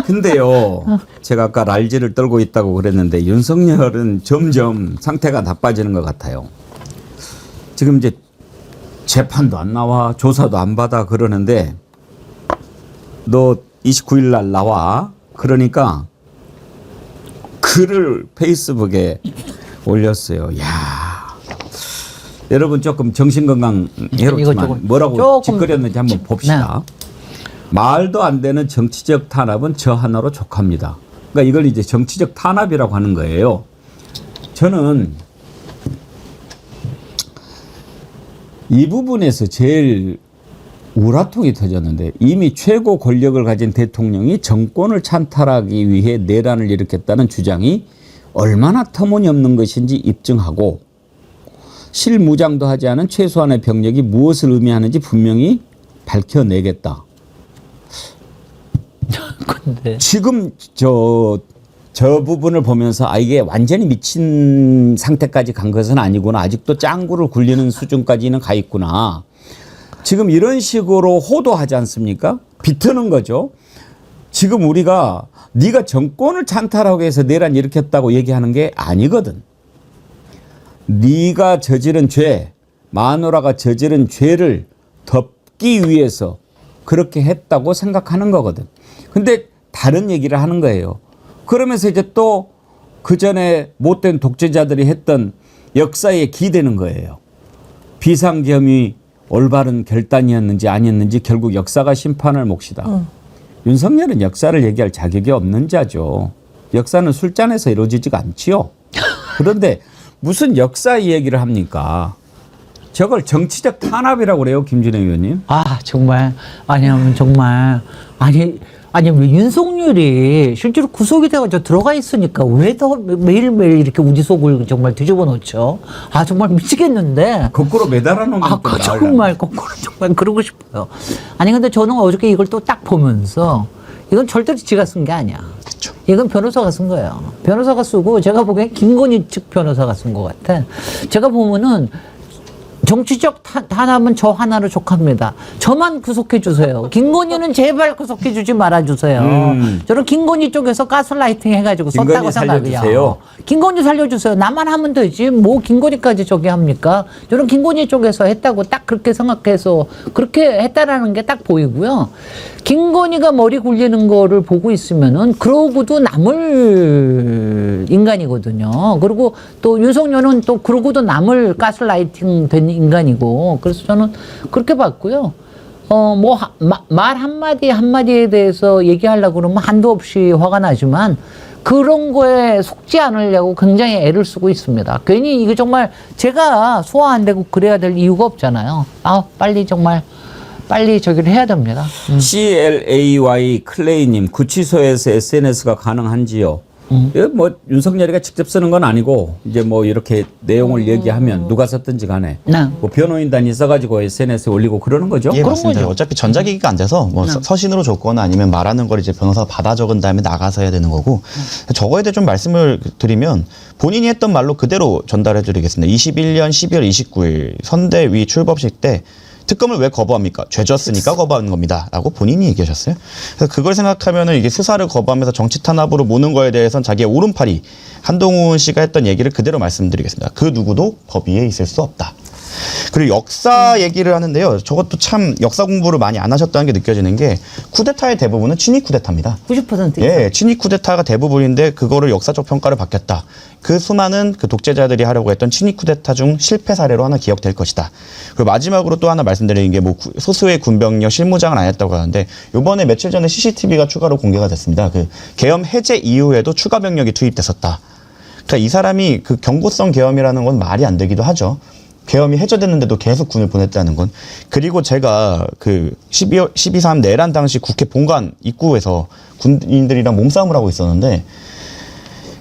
근데요, 제가 아까 랄지를 떨고 있다고 그랬는데 윤석열은 점점 상태가 나빠지는 것 같아요. 지금 이제 재판도 안 나와, 조사도 안 받아 그러는데 너 29일 날 나와. 그러니까 글을 페이스북에 올렸어요. 야, 여러분 조금 정신건강 이거 해롭지만 조금- 뭐라고 조금- 짓거렸는지 한번 봅시다. 말도 안 되는 정치적 탄압은 저 하나로 족합니다. 그러니까 이걸 이제 정치적 탄압이라고 하는 거예요. 저는 이 부분에서 제일 우라통이 터졌는데 이미 최고 권력을 가진 대통령이 정권을 찬탈하기 위해 내란을 일으켰다는 주장이 얼마나 터무니없는 것인지 입증하고 실무장도 하지 않은 최소한의 병력이 무엇을 의미하는지 분명히 밝혀내겠다. 근데 지금 저 부분을 보면서 아 이게 완전히 미친 상태까지 간 것은 아니구나. 아직도 짱구를 굴리는 수준까지는 가 있구나. 지금 이런 식으로 호도하지 않습니까? 비트는 거죠. 지금 우리가 네가 정권을 찬탈하고 해서 내란 일으켰다고 얘기하는 게 아니거든. 네가 저지른 죄, 마누라가 저지른 죄를 덮기 위해서 그렇게 했다고 생각하는 거거든. 근데 다른 얘기를 하는 거예요. 그러면서 이제 또 그 전에 못된 독재자들이 했던 역사에 기대는 거예요. 비상겸이 올바른 결단이었는지 아니었는지 결국 역사가 심판을 몫이다. 윤석열은 역사를 얘기할 자격이 없는 자죠. 역사는 술잔에서 이루어지지가 않지요. 그런데 무슨 역사 이야기를 합니까? 저걸 정치적 탄압이라고 그래요, 김준혜 의원님. 아 정말 아니면 정말 아니 왜 윤석열이 실제로 구속이 돼가지고 들어가 있으니까 왜 더 매일매일 이렇게 우리 속을 정말 뒤집어 놓죠? 아 정말 미치겠는데. 거꾸로 매달아 놓으면 아, 그 정말 거꾸로 정말 그러고 싶어요. 아니 근데 저는 어저께 이걸 또 딱 보면서 이건 절대로 지가 쓴 게 아니야. 이건 변호사가 쓴 거예요. 변호사가 쓰고 제가 보기엔 김건희 측 변호사가 쓴 것 같아. 제가 보면은 정치적 탄압은 저 하나로 족합니다. 저만 구속해 주세요. 김건희는 제발 구속해 주지 말아 주세요. 저는 김건희 쪽에서 가스라이팅 해가지고 썼다고 김건희 생각해요. 살려주세요. 김건희 살려주세요. 나만 하면 되지. 뭐 김건희까지 저기 합니까? 저는 김건희 쪽에서 했다고 딱 그렇게 생각해서 그렇게 했다라는 게 딱 보이고요. 김건희가 머리 굴리는 거를 보고 있으면은 그러고도 남을 인간이거든요. 그리고 또 윤석열은 또 그러고도 남을 가스라이팅 된 인간이고 그래서 저는 그렇게 봤고요. 말 한마디에 대해서 얘기하려고 그러면 한도 없이 화가 나지만 그런 거에 속지 않으려고 굉장히 애를 쓰고 있습니다. 괜히 이게 정말 제가 소화 안 되고 그래야 될 이유가 없잖아요. 빨리 저기를 해야 됩니다. CLAY 클레이님 구치소에서 SNS가 가능한지요? 이거 뭐 윤석열이가 직접 쓰는 건 아니고 이제 뭐 이렇게 내용을 얘기하면 누가 썼든지 간에 네. 뭐 변호인단이 써가지고 SNS에 올리고 그러는 거죠? 예, 그런 맞습니다. 거죠. 어차피 전자기기가 안 돼서 뭐 서신으로 줬거나 아니면 말하는 걸 이제 변호사가 받아 적은 다음에 나가서 해야 되는 거고 저거에 대해 좀 말씀을 드리면 본인이 했던 말로 그대로 전달해 드리겠습니다. 21년 12월 29일 선대위 출범식 때 특검을 왜 거부합니까? 죄졌으니까 거부하는 겁니다. 라고 본인이 얘기하셨어요. 그래서 그걸 생각하면은 이게 수사를 거부하면서 정치 탄압으로 모는 거에 대해서는 자기의 오른팔이 한동훈 씨가 했던 얘기를 그대로 말씀드리겠습니다. 그 누구도 법 위에 있을 수 없다. 그리고 역사 얘기를 하는데요. 저것도 참 역사 공부를 많이 안 하셨다는 게 느껴지는 게 쿠데타의 대부분은 친위 쿠데타입니다. 90% 이상. 예, 친위 쿠데타가 대부분인데 그거를 역사적 평가를 받겠다. 그 수많은 그 독재자들이 하려고 했던 친위 쿠데타 중 실패 사례로 하나 기억될 것이다. 그리고 마지막으로 또 하나 말씀드리는 게 뭐 소수의 군병력 실무장은 안 했다고 하는데 요번에 며칠 전에 CCTV가 추가로 공개가 됐습니다. 그 계엄 해제 이후에도 추가 병력이 투입됐었다. 그러니까 이 사람이 그 경고성 계엄이라는 건 말이 안 되기도 하죠. 계엄이 해제됐는데도 계속 군을 보냈다는 건. 그리고 제가 그 12.3 내란 당시 국회 본관 입구에서 군인들이랑 몸싸움을 하고 있었는데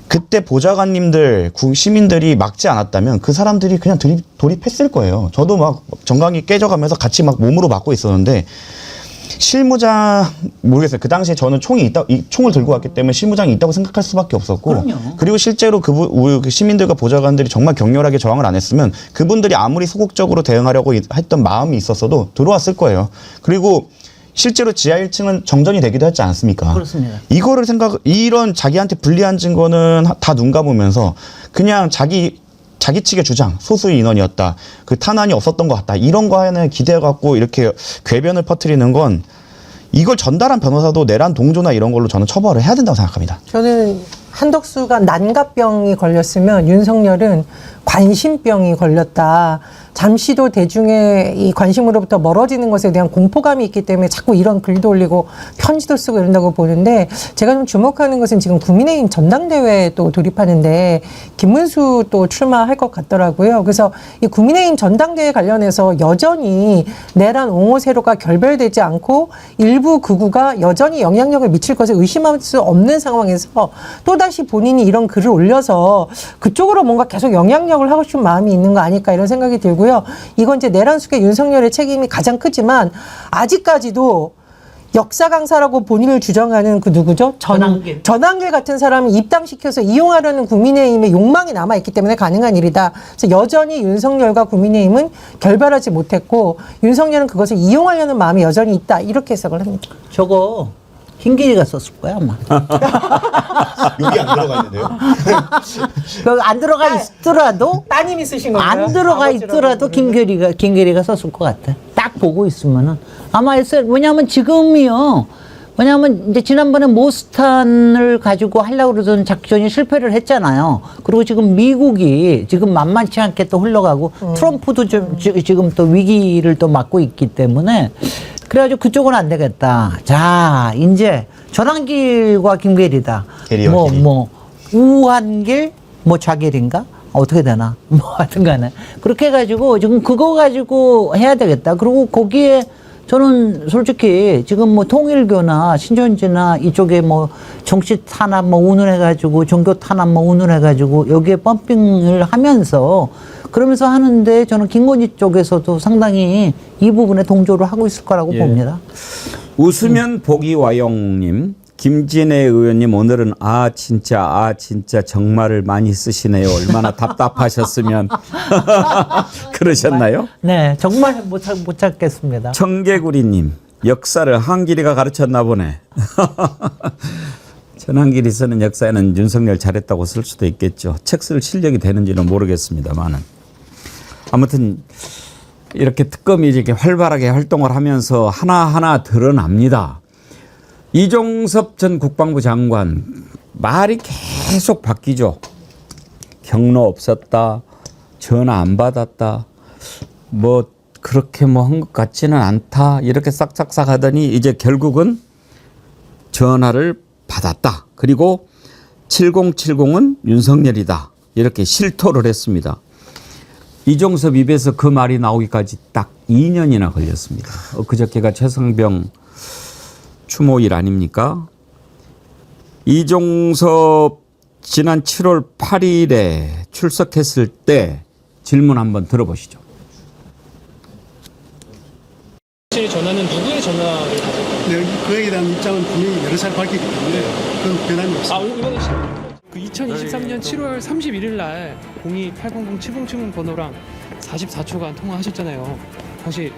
그때 보좌관님들, 시민들이 막지 않았다면 그 사람들이 그냥 돌입했을 거예요. 저도 막 정강이 깨져가면서 같이 막 몸으로 막고 있었는데 실무장 모르겠어요. 그 당시에 저는 총을 들고 왔기 때문에 실무장이 있다고 생각할 수밖에 없었고, 그럼요. 그리고 실제로 그 시민들과 보좌관들이 정말 격렬하게 저항을 안 했으면 그분들이 아무리 소극적으로 대응하려고 했던 마음이 있었어도 들어왔을 거예요. 그리고 실제로 지하 1층은 정전이 되기도 했지 않습니까? 그렇습니다. 이런 자기한테 불리한 증거는 다 눈 감으면서 그냥 자기 측의 주장, 소수의 인원이었다. 그 탄환이 없었던 것 같다. 이런 거 하나에 기대해갖고 이렇게 궤변을 퍼뜨리는 건 이걸 전달한 변호사도 내란 동조나 이런 걸로 저는 처벌을 해야 된다고 생각합니다. 저는 한덕수가 난각병이 걸렸으면 윤석열은 관심병이 걸렸다. 잠시도 대중의 이 관심으로부터 멀어지는 것에 대한 공포감이 있기 때문에 자꾸 이런 글도 올리고 편지도 쓰고 이런다고 보는데, 제가 좀 주목하는 것은 지금 국민의힘 전당대회에 또 돌입하는데 김문수 또 출마할 것 같더라고요. 그래서 이 국민의힘 전당대회 관련해서 여전히 내란 옹호 세로가 결별되지 않고 일부 극우가 여전히 영향력을 미칠 것을 의심할 수 없는 상황에서 또다시 본인이 이런 글을 올려서 그쪽으로 뭔가 계속 영향력을 하고 싶은 마음이 있는 거 아닐까 이런 생각이 들고요. 이건 이제 내란 속에 윤석열의 책임이 가장 크지만 아직까지도 역사 강사라고 본인을 주장하는 그 누구죠? 전한길 같은 사람을 입당시켜서 이용하려는 국민의힘의 욕망이 남아있기 때문에 가능한 일이다. 그래서 여전히 윤석열과 국민의힘은 결별하지 못했고 윤석열은 그것을 이용하려는 마음이 여전히 있다. 이렇게 해석을 합니다. 저거 김기리가 썼을 거야 아마. 여기 안 들어가 있는데요? 여기 안 들어가 있더라도 따님이 쓰신 건가요? 안 들어가 있더라도 김계리가 썼을 것 같아. 딱 보고 있으면은 아마 했어요. 왜냐하면 지금이요. 왜냐하면 이제 지난번에 모스탄을 가지고 하려고 그러던 작전이 실패를 했잖아요. 그리고 지금 미국이 지금 만만치 않게 또 흘러가고 트럼프도 좀 지금 또 위기를 또 맞고 있기 때문에 그래가지고 그쪽은 안 되겠다. 자, 이제 전환길과 김계리다. 계리와 계리. 우한길, 좌길인가? 어떻게 되나? 하여튼 간에. 그렇게 해가지고 지금 그거 가지고 해야 되겠다. 그리고 거기에 저는 솔직히 지금 통일교나 신천지나 이쪽에 정치 탄압 운운해가지고 종교 탄압 운운해가지고 여기에 펌핑을 하면서 그러면서 하는데 저는 김건희 쪽에서도 상당히 이 부분에 동조를 하고 있을 거라고 봅니다. 웃으면 복이 와용님, 김진애 의원님 오늘은 진짜 정말을 많이 쓰시네요. 얼마나 답답하셨으면 그러셨나요? 네, 정말 못 찾겠습니다. 청개구리님, 역사를 한길이가 가르쳤나 보네. 전한길이 쓰는 역사에는 윤석열 잘했다고 쓸 수도 있겠죠. 책 쓸 실력이 되는지는 모르겠습니다만은. 아무튼 이렇게 특검이 이렇게 활발하게 활동을 하면서 하나하나 드러납니다. 이종섭 전 국방부 장관 말이 계속 바뀌죠. 경로 없었다, 전화 안 받았다, 그렇게 한 것 같지는 않다, 이렇게 싹싹싹 하더니 이제 결국은 전화를 받았다. 그리고 7070은 윤석열이다. 이렇게 실토를 했습니다. 이종섭 입에서 그 말이 나오기까지 딱 2년이나 걸렸습니다. 그저께가 최성병 추모일 아닙니까? 이종섭 지난 7월 8일에 출석했을 때 질문 한번 들어보시죠. 사실 전화는 누구의 전화를 가져요? 네, 그에 대한 입장은 분명히 여러 차례 밝히기 때문에 그건 변함이 없습니다. 이번에 그 2023년 7월 31일 날 02-800-7070 번호랑 44초간 통화하셨잖아요. 당시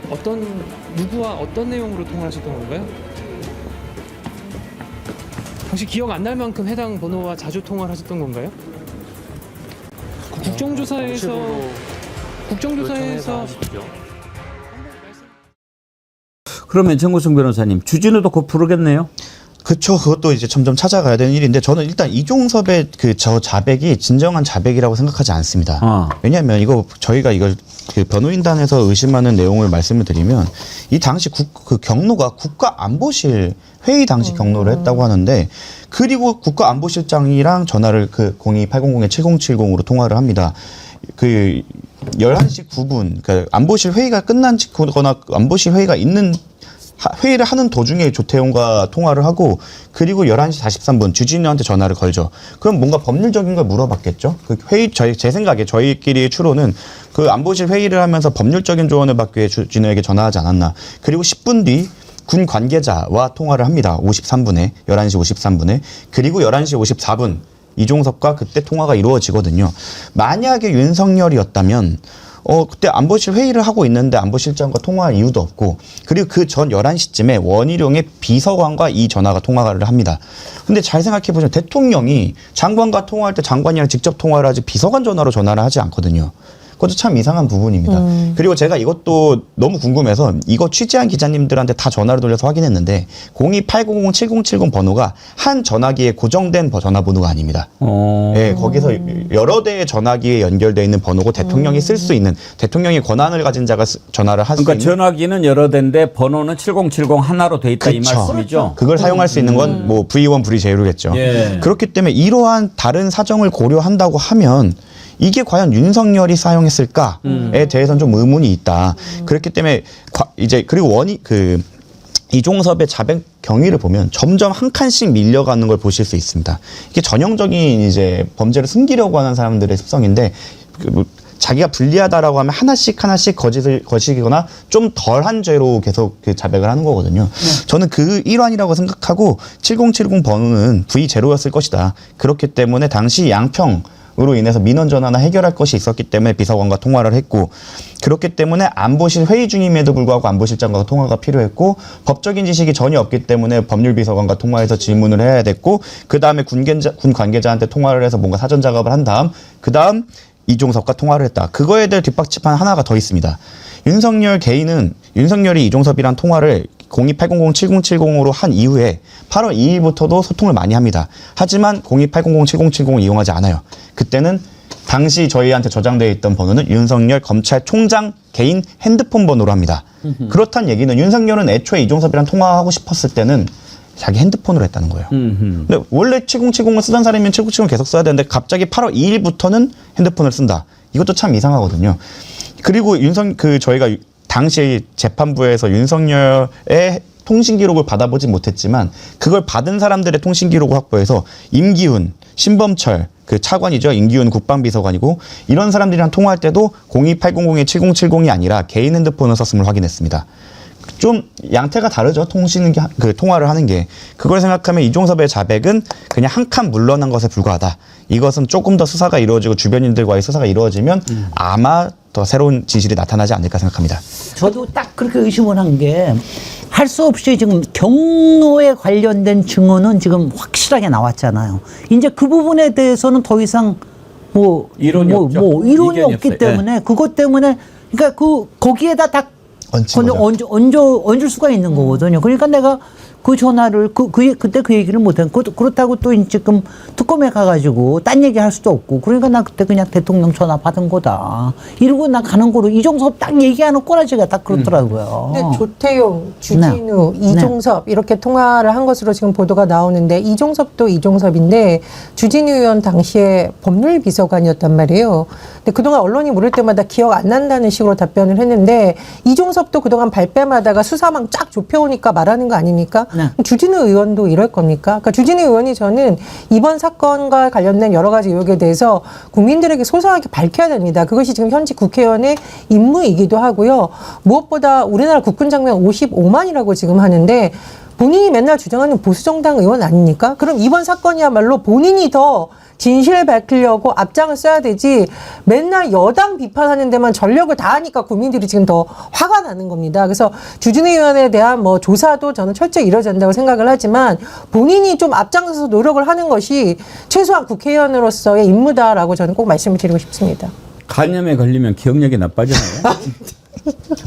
누구와 어떤 내용으로 통화하셨던 건가요? 당시 기억 안 날 만큼 해당 번호와 자주 통화를 하셨던 건가요? 국정조사에서 국정조사에서 그러면 정구승 변호사님, 주진우도 곧 부르겠네요. 그쵸. 그것도 이제 점점 찾아가야 되는 일인데 저는 일단 이종섭의 그 저 자백이 진정한 자백이라고 생각하지 않습니다. 왜냐하면 저희가 이걸 그 변호인단에서 의심하는 내용을 말씀을 드리면 이 당시 그 경로가 국가안보실 회의 당시 경로를 했다고 하는데 그리고 국가안보실장이랑 전화를 그 02800-7070으로 통화를 합니다. 그 11시 9분 그 안보실 회의가 끝난 직후거나 안보실 회의가 있는 회의를 하는 도중에 조태용과 통화를 하고 그리고 11시 43분 주진우한테 전화를 걸죠. 그럼 뭔가 법률적인 걸 물어봤겠죠. 그 회의 제 생각에 저희끼리의 추론은 그 안보실 회의를 하면서 법률적인 조언을 받기 위해 주진우에게 전화하지 않았나. 그리고 10분 뒤 군 관계자와 통화를 합니다. 53분에 11시 53분에 그리고 11시 54분 이종섭과 그때 통화가 이루어지거든요. 만약에 윤석열이었다면 그때 안보실 회의를 하고 있는데 안보실장과 통화할 이유도 없고 그리고 그 전 11시쯤에 원희룡의 비서관과 이 전화가 통화를 합니다. 근데 잘 생각해 보시면 대통령이 장관과 통화할 때 장관이랑 직접 통화를 하지 비서관 전화로 전화를 하지 않거든요. 그것도 참 이상한 부분입니다. 그리고 제가 이것도 너무 궁금해서 이거 취재한 기자님들한테 다 전화를 돌려서 확인했는데 02800-7070 번호가 한 전화기에 고정된 전화번호가 아닙니다. 네, 거기서 여러 대의 전화기에 연결되어 있는 번호고 대통령이 쓸 수 있는 대통령의 권한을 가진 자가 전화를 할 수 있는 그러니까 전화기는 여러 대인데 번호는 7070 하나로 돼 있다. 그쵸. 이 말씀이죠. 그걸 사용할 수 있는 건 뭐 V1, V0겠죠. 예. 그렇기 때문에 이러한 다른 사정을 고려한다고 하면 이게 과연 윤석열이 사용했을까에 대해서는 좀 의문이 있다. 그렇기 때문에 그리고 이종섭의 자백 경위를 보면 점점 한 칸씩 밀려가는 걸 보실 수 있습니다. 이게 전형적인 이제 범죄를 숨기려고 하는 사람들의 습성인데 자기가 불리하다라고 하면 하나씩 거시기거나 좀 덜한 죄로 계속 그 자백을 하는 거거든요. 저는 그 일환이라고 생각하고 7070 번호는 V0였을 것이다. 그렇기 때문에 당시 양평으로 인해서 민원 전화나 해결할 것이 있었기 때문에 비서관과 통화를 했고 그렇기 때문에 안보실 회의 중임에도 불구하고 안보실장과 통화가 필요했고 법적인 지식이 전혀 없기 때문에 법률비서관과 통화해서 질문을 해야 됐고 그 다음에 군 관계자한테 통화를 해서 뭔가 사전 작업을 한 다음 그 다음 이종섭과 통화를 했다. 그거에 대해 뒷받침판 하나가 더 있습니다. 윤석열이 이종섭이랑 통화를 02800-7070으로 한 이후에 8월 2일부터도 소통을 많이 합니다. 하지만 02800-7070 이용하지 않아요. 그때는 당시 저희한테 저장되어 있던 번호는 윤석열 검찰총장 개인 핸드폰 번호로 합니다. 그렇다는 얘기는 윤석열은 애초에 이종섭이랑 통화하고 싶었을 때는 자기 핸드폰으로 했다는 거예요. 근데 원래 7070을 쓰던 사람이면 7070을 계속 써야 되는데 갑자기 8월 2일부터는 핸드폰을 쓴다. 이것도 참 이상하거든요. 그리고 저희가 당시 재판부에서 윤석열의 통신 기록을 받아보진 못했지만 그걸 받은 사람들의 통신 기록을 확보해서 임기훈, 신범철 그 차관이죠. 임기훈 국방비서관이고 이런 사람들이랑 통화할 때도 02800-7070이 아니라 개인 핸드폰을 썼음을 확인했습니다. 좀 양태가 다르죠. 통화를 하는 게. 그걸 생각하면 이종섭의 자백은 그냥 한 칸 물러난 것에 불과하다. 이것은 조금 더 수사가 이루어지고 주변인들과의 수사가 이루어지면 아마 더 새로운 진실이 나타나지 않을까 생각합니다. 저도 딱 그렇게 의심을 한 게 할 수 없이 지금 경로에 관련된 증언은 지금 확실하게 나왔잖아요. 이제 그 부분에 대해서는 더 이상 이론이 없죠. 이론이 이견이 없기 없어요. 때문에 그것 때문에 그러니까 거기에다 딱 얹을 수가 있는 거거든요. 그러니까 내가 그 전화를 그때 그 얘기를 못한 그렇다고 또 지금 특검에 가가지고 딴 얘기 할 수도 없고 그러니까 나 그때 그냥 대통령 전화 받은 거다 이러고 나 가는 거로 이종섭 딱 얘기하는 꼬라지가 딱 그렇더라고요. 근데 조태용, 주진우, 이종섭 이렇게 통화를 한 것으로 지금 보도가 나오는데 이종섭도 이종섭인데 주진우 의원 당시에 법률비서관이었단 말이에요. 근데 그동안 언론이 물을 때마다 기억 안 난다는 식으로 답변을 했는데 이종섭도 그동안 발뺌하다가 수사망 쫙 좁혀오니까 말하는 거 아닙니까? 네. 주진우 의원도 이럴 겁니까? 그러니까 주진우 의원이 저는 이번 사건과 관련된 여러 가지 의혹에 대해서 국민들에게 소상하게 밝혀야 됩니다. 그것이 지금 현직 국회의원의 임무이기도 하고요. 무엇보다 우리나라 국군 장병 55만이라고 지금 하는데 본인이 맨날 주장하는 보수정당 의원 아닙니까? 그럼 이번 사건이야말로 본인이 더 진실을 밝히려고 앞장을 써야 되지 맨날 여당 비판하는 데만 전력을 다하니까 국민들이 지금 더 화가 나는 겁니다. 그래서 주진우 의원에 대한 조사도 저는 철저히 이루어져야 된다고 생각을 하지만 본인이 좀 앞장서서 노력을 하는 것이 최소한 국회의원으로서의 임무다라고 저는 꼭 말씀을 드리고 싶습니다. 간염에 걸리면 기억력이 나빠지나요?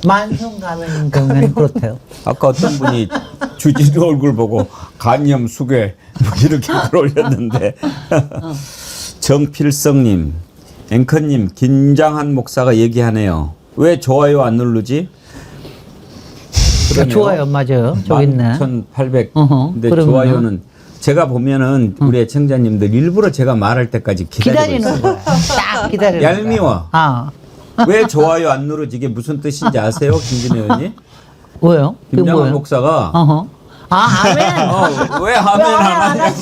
만성 감염인 경우에는 그렇대요. 아까 어떤 분이 주진우 얼굴 보고 간염 수괴 뭐 이렇게 올렸는데 정필성님, 앵커님 긴장한 목사가 얘기하네요. 왜 좋아요 안 누르지? 그러네요. 좋아요, 맞아요. 저기 있네. 11,800. 어허, 근데 그러면은? 좋아요는 제가 보면은 우리 애청자님들 일부러 제가 말할 때까지 기다리고 기다리는 있어요. 거야. 딱 기다리는 거야. 얄미워. 아, 왜 좋아요 안 누르지? 이게 무슨 뜻인지 아세요, 김진애 의원님? 왜요? 그게 김장한 뭐예요? 목사가 어허. 아, 아멘. 왜 하면 안 하냐고.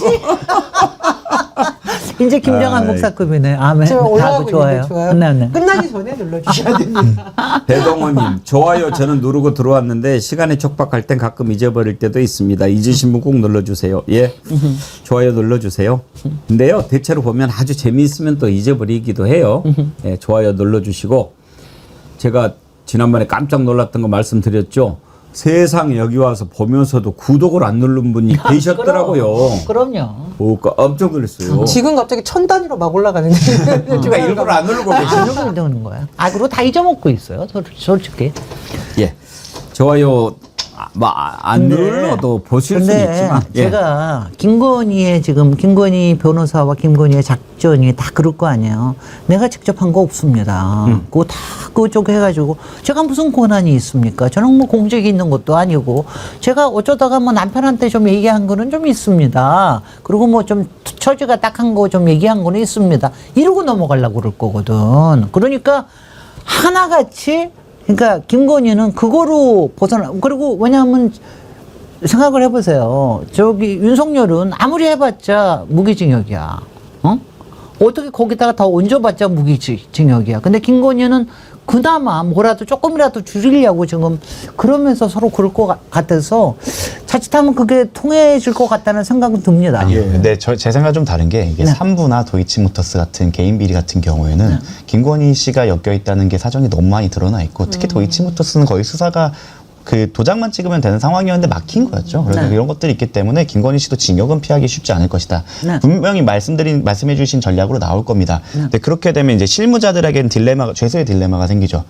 이제 김정한 아이. 목사급이네. 아멘. 지금 올라가고 다들 좋아요. 있는데 좋아요. 네. 끝나기 전에 눌러주셔야 됩니다. 배동호님, 좋아요 저는 누르고 들어왔는데 시간이 촉박할 땐 가끔 잊어버릴 때도 있습니다. 잊으신 분 꼭 눌러주세요. 예, 좋아요 눌러주세요. 근데요, 대체로 보면 아주 재미있으면 또 잊어버리기도 해요. 예, 좋아요 눌러주시고 제가 지난번에 깜짝 놀랐던 거 말씀드렸죠. 세상 여기 와서 보면서도 구독을 안 누른 분이 계셨더라고요. 그럼요. 오, 깜짝 놀랐어요. 지금 갑자기 1000단위로 막 올라가는데. 그러니까 일부러 안 누르고 안 계시죠. 누르고 되는 거야. 아, 그리고 다 잊어먹고 있어요. 솔직히. 예, 좋아요 안 눌러도 보실 수 근데 있지만 예. 제가 김건희의 지금 김건희 변호사와 김건희의 작전이 다 그럴 거 아니에요. 내가 직접 한 거 없습니다. 그거 다 그쪽 해가지고 제가 무슨 권한이 있습니까? 저는 뭐 공직이 있는 것도 아니고 제가 어쩌다가 뭐 남편한테 좀 얘기한 거는 좀 있습니다. 그리고 뭐 좀 처지가 딱한 거 좀 얘기한 거는 있습니다. 이러고 넘어가려고 그럴 거거든. 그러니까 하나같이 그러니까 김건희는 그거로 벗어나. 그리고 왜냐하면 생각을 해보세요. 저기 윤석열은 아무리 해봤자 무기징역이야. 어? 어떻게 거기다가 더 얹어봤자 무기징역이야. 근데 김건희는 그나마 뭐라도 조금이라도 줄이려고 지금 그러면서 서로 그럴 것 같아서 자칫하면 그게 통해질 것 같다는 생각은 듭니다. 아니요. 근데 제 생각 좀 다른 게 이게 네. 삼부나 도이치모터스 같은 개인 비리 같은 경우에는 김건희 씨가 엮여 있다는 게 사정이 너무 많이 드러나 있고 특히 도이치모터스는 거의 수사가 그 도장만 찍으면 되는 상황이었는데 막힌 거였죠. 그래서 네. 이런 것들이 있기 때문에 김건희 씨도 징역은 피하기 쉽지 않을 것이다. 네. 분명히 말씀해 주신 전략으로 나올 겁니다. 근데 그렇게 되면 이제 실무자들에게는 죄수의 딜레마가 생기죠.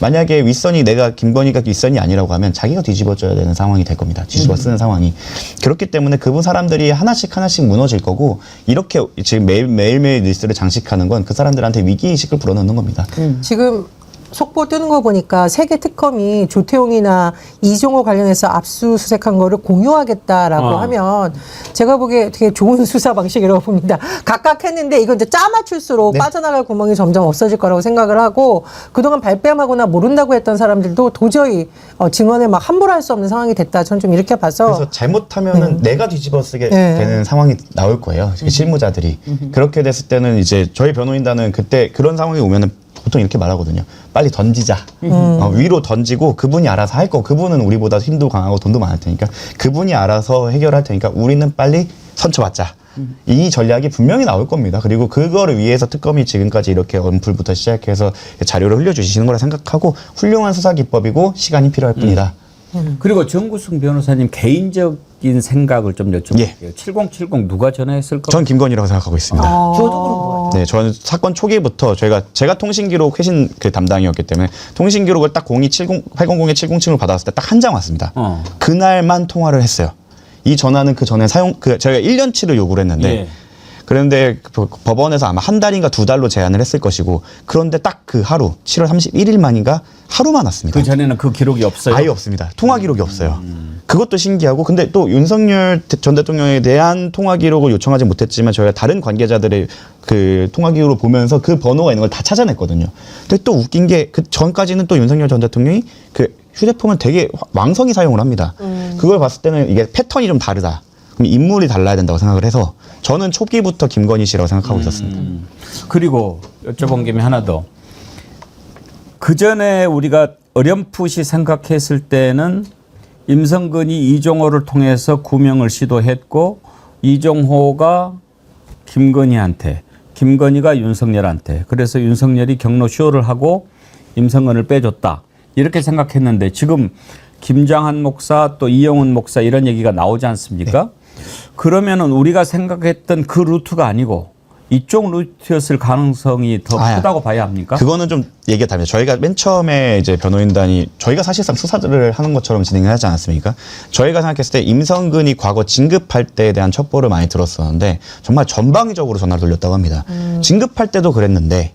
만약에 윗선이 내가 김건희가 윗선이 아니라고 하면 자기가 뒤집어져야 되는 상황이 될 겁니다. 뒤집어 쓰는 상황이. 그렇기 때문에 그분 사람들이 하나씩 무너질 거고 이렇게 지금 매일매일 뉴스를 장식하는 건 그 사람들한테 위기의식을 불어넣는 겁니다. 지금 속보 뜨는 거 보니까 세계 특검이 조태용이나 이종호 관련해서 압수수색한 거를 공유하겠다라고 하면 제가 보기에 되게 좋은 수사 방식이라고 봅니다. 각각 했는데 이건 이제 짜맞출수록 네. 빠져나갈 구멍이 점점 없어질 거라고 생각을 하고 그동안 발뺌하거나 모른다고 했던 사람들도 도저히 증언을 막 함부로 할 수 없는 상황이 됐다. 저는 좀 이렇게 봐서 그래서 잘못하면은 내가 뒤집어 쓰게 네. 되는 상황이 나올 거예요. 실무자들이. 그렇게 됐을 때는 이제 저희 변호인단은 그때 그런 상황이 오면은 보통 이렇게 말하거든요. 빨리 던지자. 위로 던지고 그분이 알아서 할 거. 그분은 우리보다 힘도 강하고 돈도 많을 테니까 그분이 알아서 해결할 테니까 우리는 빨리 선처받자. 이 전략이 분명히 나올 겁니다. 그리고 그거를 위해서 특검이 지금까지 이렇게 언플부터 시작해서 자료를 흘려주시는 거라 생각하고 훌륭한 수사 기법이고 시간이 필요할 뿐이다. 그리고 정구승 변호사님 개인적인 생각을 좀 여쭤볼게요. 예. 7070 누가 전화했을까? 전 김건희라고 생각하고 있습니다. 저도 그런 거예요. 네, 저는 사건 초기부터 제가 통신기록 회신 그 담당이었기 때문에 통신기록을 딱 800에 707을 받았을 때 딱 한 장 왔습니다. 그날만 통화를 했어요. 이 전화는 그 전에 저희가 1년치를 요구를 했는데 예. 그런데 법원에서 아마 한 달인가 두 달로 제한을 했을 것이고 그런데 딱 그 하루 7월 31일만인가 하루만 왔습니다. 그 전에는 그 기록이 없어요. 아예 없습니다. 통화 기록이 없어요. 그것도 신기하고 근데 또 윤석열 전 대통령에 대한 통화 기록을 요청하지 못했지만 저희가 다른 관계자들의 그 통화 기록을 보면서 그 번호가 있는 걸 다 찾아냈거든요. 근데 또 웃긴 게 그 전까지는 또 윤석열 전 대통령이 그 휴대폰을 되게 왕성히 사용을 합니다. 그걸 봤을 때는 이게 패턴이 좀 다르다. 그럼 인물이 달라야 된다고 생각을 해서 저는 초기부터 김건희 씨라고 생각하고 있었습니다. 그리고 여쭤본 김에 하나 더. 그 전에 우리가 어렴풋이 생각했을 때는 임성근이 이종호를 통해서 구명을 시도했고 이종호가 김건희한테, 김건희가 윤석열한테, 그래서 윤석열이 경로 쇼를 하고 임성근을 빼줬다. 이렇게 생각했는데 지금 김장한 목사 또 이영훈 목사 이런 얘기가 나오지 않습니까? 그러면은 우리가 생각했던 그 루트가 아니고 이쪽 루트였을 가능성이 더 크다고 봐야 합니까? 그거는 좀 얘기가 다릅니다. 저희가 맨 처음에 이제 변호인단이 저희가 사실상 수사를 하는 것처럼 진행을 하지 않았습니까? 저희가 생각했을 때 임성근이 과거 진급할 때에 대한 첩보를 많이 들었었는데 정말 전방위적으로 전화를 돌렸다고 합니다. 진급할 때도 그랬는데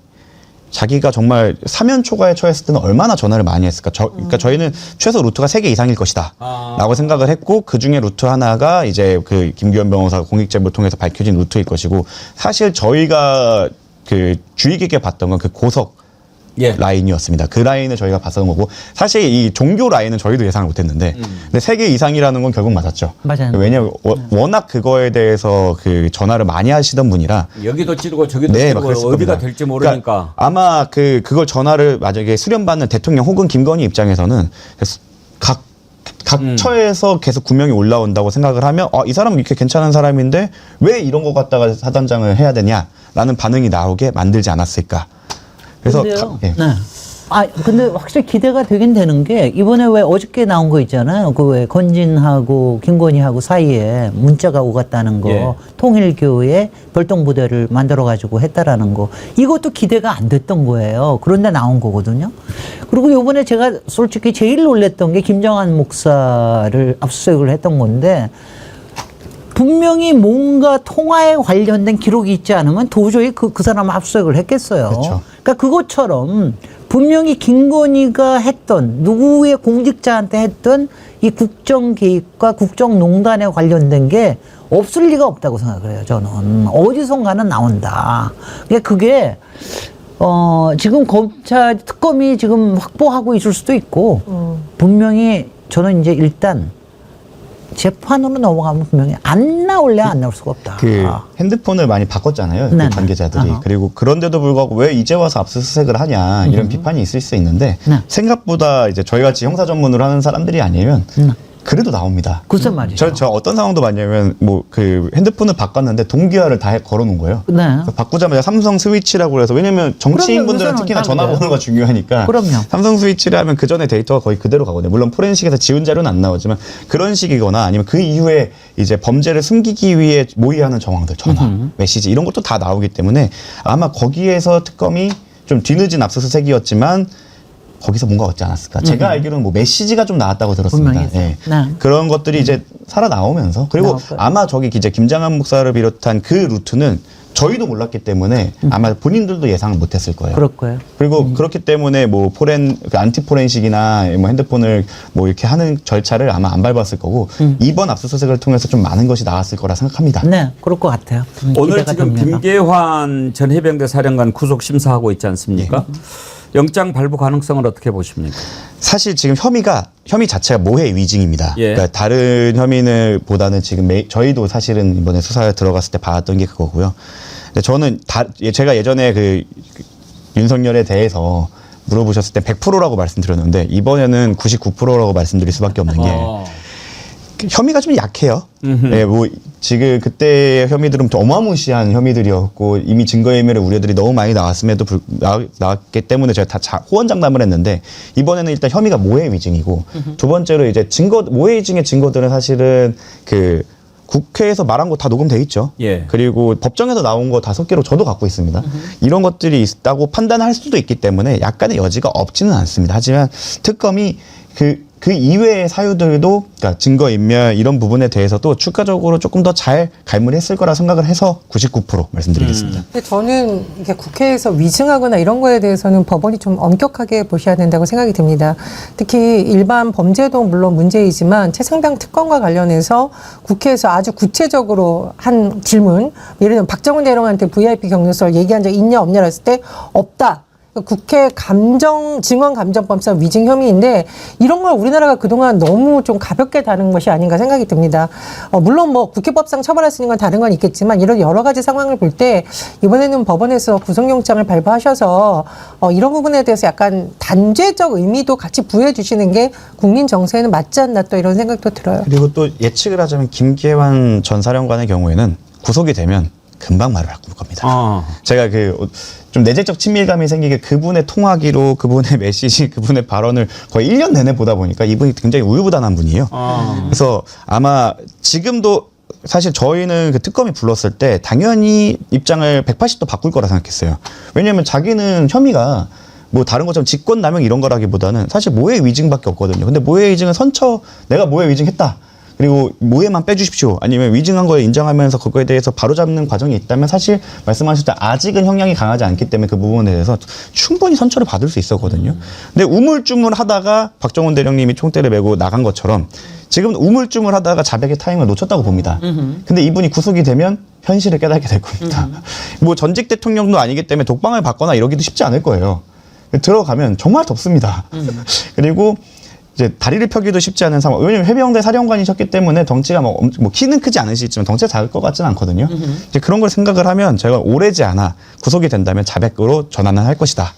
자기가 정말 사면 초과에 처했을 때는 얼마나 전화를 많이 했을까. 그러니까 저희는 최소 루트가 3개 이상일 것이다 라고 생각을 했고, 그중에 루트 하나가 이제 그 김규현 변호사 공익제보를 통해서 밝혀진 루트일 것이고, 사실 저희가 그 주의 깊게 봤던 건 그 고석 예. 라인이었습니다. 그 라인을 저희가 봤던 거고, 사실 이 종교 라인은 저희도 예상을 못했는데, 근데 3개 이상이라는 건 결국 맞았죠. 맞아요. 왜냐하면 워낙 그거에 대해서 그 전화를 많이 하시던 분이라. 여기도 찌르고 저기도 네, 찌르고 그랬을 어디가 겁니다. 될지 모르니까. 그러니까 아마 그걸 전화를 만약에 수련받는 대통령 혹은 김건희 입장에서는 각 처에서 계속 구명이 올라온다고 생각을 하면 이 사람은 이렇게 괜찮은 사람인데 왜 이런 거 갖다가 사단장을 해야 되냐라는 반응이 나오게 만들지 않았을까. 그래서 근데요. 예. 네. 근데 확실히 기대가 되긴 되는 게, 이번에 왜 어저께 나온 거 있잖아요. 그 왜 건진하고 김건희하고 사이에 문자가 오갔다는 거, 예. 통일교에 별동부대를 만들어가지고 했다라는 거. 이것도 기대가 안 됐던 거예요. 그런데 나온 거거든요. 그리고 요번에 제가 솔직히 제일 놀랬던 게 김정한 목사를 압수수색을 했던 건데, 분명히 뭔가 통화에 관련된 기록이 있지 않으면 도저히 그 사람을 압수수색을 했겠어요. 그렇죠. 그러니까 그것처럼 분명히 김건희가 했던, 누구의 공직자한테 했던 이 국정 개입과 국정농단에 관련된 게 없을 리가 없다고 생각을 해요. 저는 어디선가는 나온다. 그게 지금 검찰 특검이 지금 확보하고 있을 수도 있고, 분명히 저는 이제 일단 재판으로 넘어가면 분명히 안 나올래 안 나올 수가 없다. 그 핸드폰을 많이 바꿨잖아요. 네. 그 관계자들이. 어허. 그리고 그런데도 불구하고 왜 이제 와서 압수수색을 하냐 이런 비판이 있을 수 있는데, 네. 생각보다 이제 저희같이 형사 전문으로 하는 사람들이 아니면 그래도 나옵니다. 글쎄 말이죠. 저 어떤 상황도 봤냐면 그 핸드폰을 바꿨는데 동기화를 다 걸어놓은 거예요. 네. 그래서 바꾸자마자 삼성 스위치라고 해서, 왜냐면 정치인분들은 그럼요, 특히나 요새는 다 전화번호가 중요하니까. 그럼요. 삼성 스위치를 하면 그 전에 데이터가 거의 그대로 가거든요. 물론 포렌식에서 지운 자료는 안 나오지만 그런 식이거나 아니면 그 이후에 이제 범죄를 숨기기 위해 모의하는 정황들, 전화, 메시지 이런 것도 다 나오기 때문에 아마 거기에서 특검이 좀 뒤늦은 압수수색이었지만 거기서 뭔가 얻지 않았을까. 제가 알기로는 뭐 메시지가 좀 나왔다고 들었습니다. 분명히 예. 네. 그런 것들이 이제 살아나오면서, 그리고 나올 거예요. 아마 저기 이제 김장한 목사를 비롯한 그 루트는 저희도 몰랐기 때문에 아마 본인들도 예상을 못했을 거예요. 그럴 거예요. 그리고 그렇기 때문에 뭐 안티 포렌식이나 뭐 핸드폰을 뭐 이렇게 하는 절차를 아마 안 밟았을 거고, 이번 압수수색을 통해서 좀 많은 것이 나왔을 거라 생각합니다. 네, 그럴 것 같아요. 오늘 기대가 지금 됩니다. 김계환 전 해병대 사령관 구속 심사하고 있지 않습니까? 영장 발부 가능성을 어떻게 보십니까? 사실 지금 혐의 자체가 모해 위증입니다. 예. 그러니까 다른 혐의는 보다는 지금 저희도 사실은 이번에 수사에 들어갔을 때 봤던 게 그거고요. 근데 저는 제가 예전에 그 윤석열에 대해서 물어보셨을 때 100%라고 말씀드렸는데, 이번에는 99%라고 말씀드릴 수밖에 없는 게 혐의가 좀 약해요. 네, 뭐 지금 그때 혐의들은 좀 어마무시한 혐의들이었고, 이미 증거인멸의 우려들이 너무 많이 나왔기 때문에 제가 다 호언장담을 했는데, 이번에는 일단 혐의가 모해 위증이고, 두 번째로 이제 모해 위증의 증거들은 사실은 그 국회에서 말한 거 다 녹음돼 있죠. 예. 그리고 법정에서 나온 거 5개로 저도 갖고 있습니다. 이런 것들이 있다고 판단할 수도 있기 때문에 약간의 여지가 없지는 않습니다. 하지만 특검이 그 이외의 사유들도, 그러니까 증거인멸 이런 부분에 대해서도 추가적으로 조금 더 잘 갈무리했을 거라 생각을 해서 99% 말씀드리겠습니다. 근데 저는 이게 국회에서 위증하거나 이런 거에 대해서는 법원이 좀 엄격하게 보셔야 된다고 생각이 듭니다. 특히 일반 범죄도 물론 문제이지만 최상당 특검과 관련해서 국회에서 아주 구체적으로 한 질문, 예를 들면 박정훈 대령한테 VIP 경로설 얘기한 적 있냐 없냐를 했을 때 없다. 국회 증언감정법상 위증 혐의인데, 이런 걸 우리나라가 그동안 너무 좀 가볍게 다룬 것이 아닌가 생각이 듭니다. 물론 뭐 국회법상 처벌할 수 있는 건 다른 건 있겠지만, 이런 여러 가지 상황을 볼 때 이번에는 법원에서 구속영장을 발부하셔서 이런 부분에 대해서 약간 단죄적 의미도 같이 부여해 주시는 게 국민 정서에는 맞지 않나, 또 이런 생각도 들어요. 그리고 또 예측을 하자면 김계환 전 사령관의 경우에는 구속이 되면 금방 말을 바꿀 겁니다. 제가 좀 내재적 친밀감이 생기게 그분의 통화기로, 그분의 메시지, 그분의 발언을 거의 1년 내내 보다 보니까 이분이 굉장히 우유부단한 분이에요. 그래서 아마 지금도 사실 저희는 그 특검이 불렀을 때 당연히 입장을 180도 바꿀 거라 생각했어요. 왜냐하면 자기는 혐의가 뭐 다른 것처럼 직권남용 이런 거라기보다는 사실 모해 위증밖에 없거든요. 근데 모해 위증은 내가 모해 위증했다. 그리고 모해만 빼주십시오. 아니면 위증한 거에 인정하면서 그거에 대해서 바로잡는 과정이 있다면 사실 말씀하실 때 아직은 형량이 강하지 않기 때문에 그 부분에 대해서 충분히 선처를 받을 수 있었거든요. 근데 우물쭈물 하다가 박정훈 대령님이 총대를 메고 나간 것처럼 지금 우물쭈물 하다가 자백의 타임을 놓쳤다고 봅니다. 근데 이분이 구속이 되면 현실을 깨닫게 될 겁니다. 뭐 전직 대통령도 아니기 때문에 독방을 받거나 이러기도 쉽지 않을 거예요. 들어가면 정말 덥습니다. 그리고 이제 다리를 펴기도 쉽지 않은 상황. 왜냐면 해병대 사령관이셨기 때문에 덩치가 뭐 키는 크지 않으시지만 덩치가 작을 것 같지는 않거든요. 이제 그런 걸 생각을 하면 제가 오래지 않아 구속이 된다면 자백으로 전환을 할 것이다.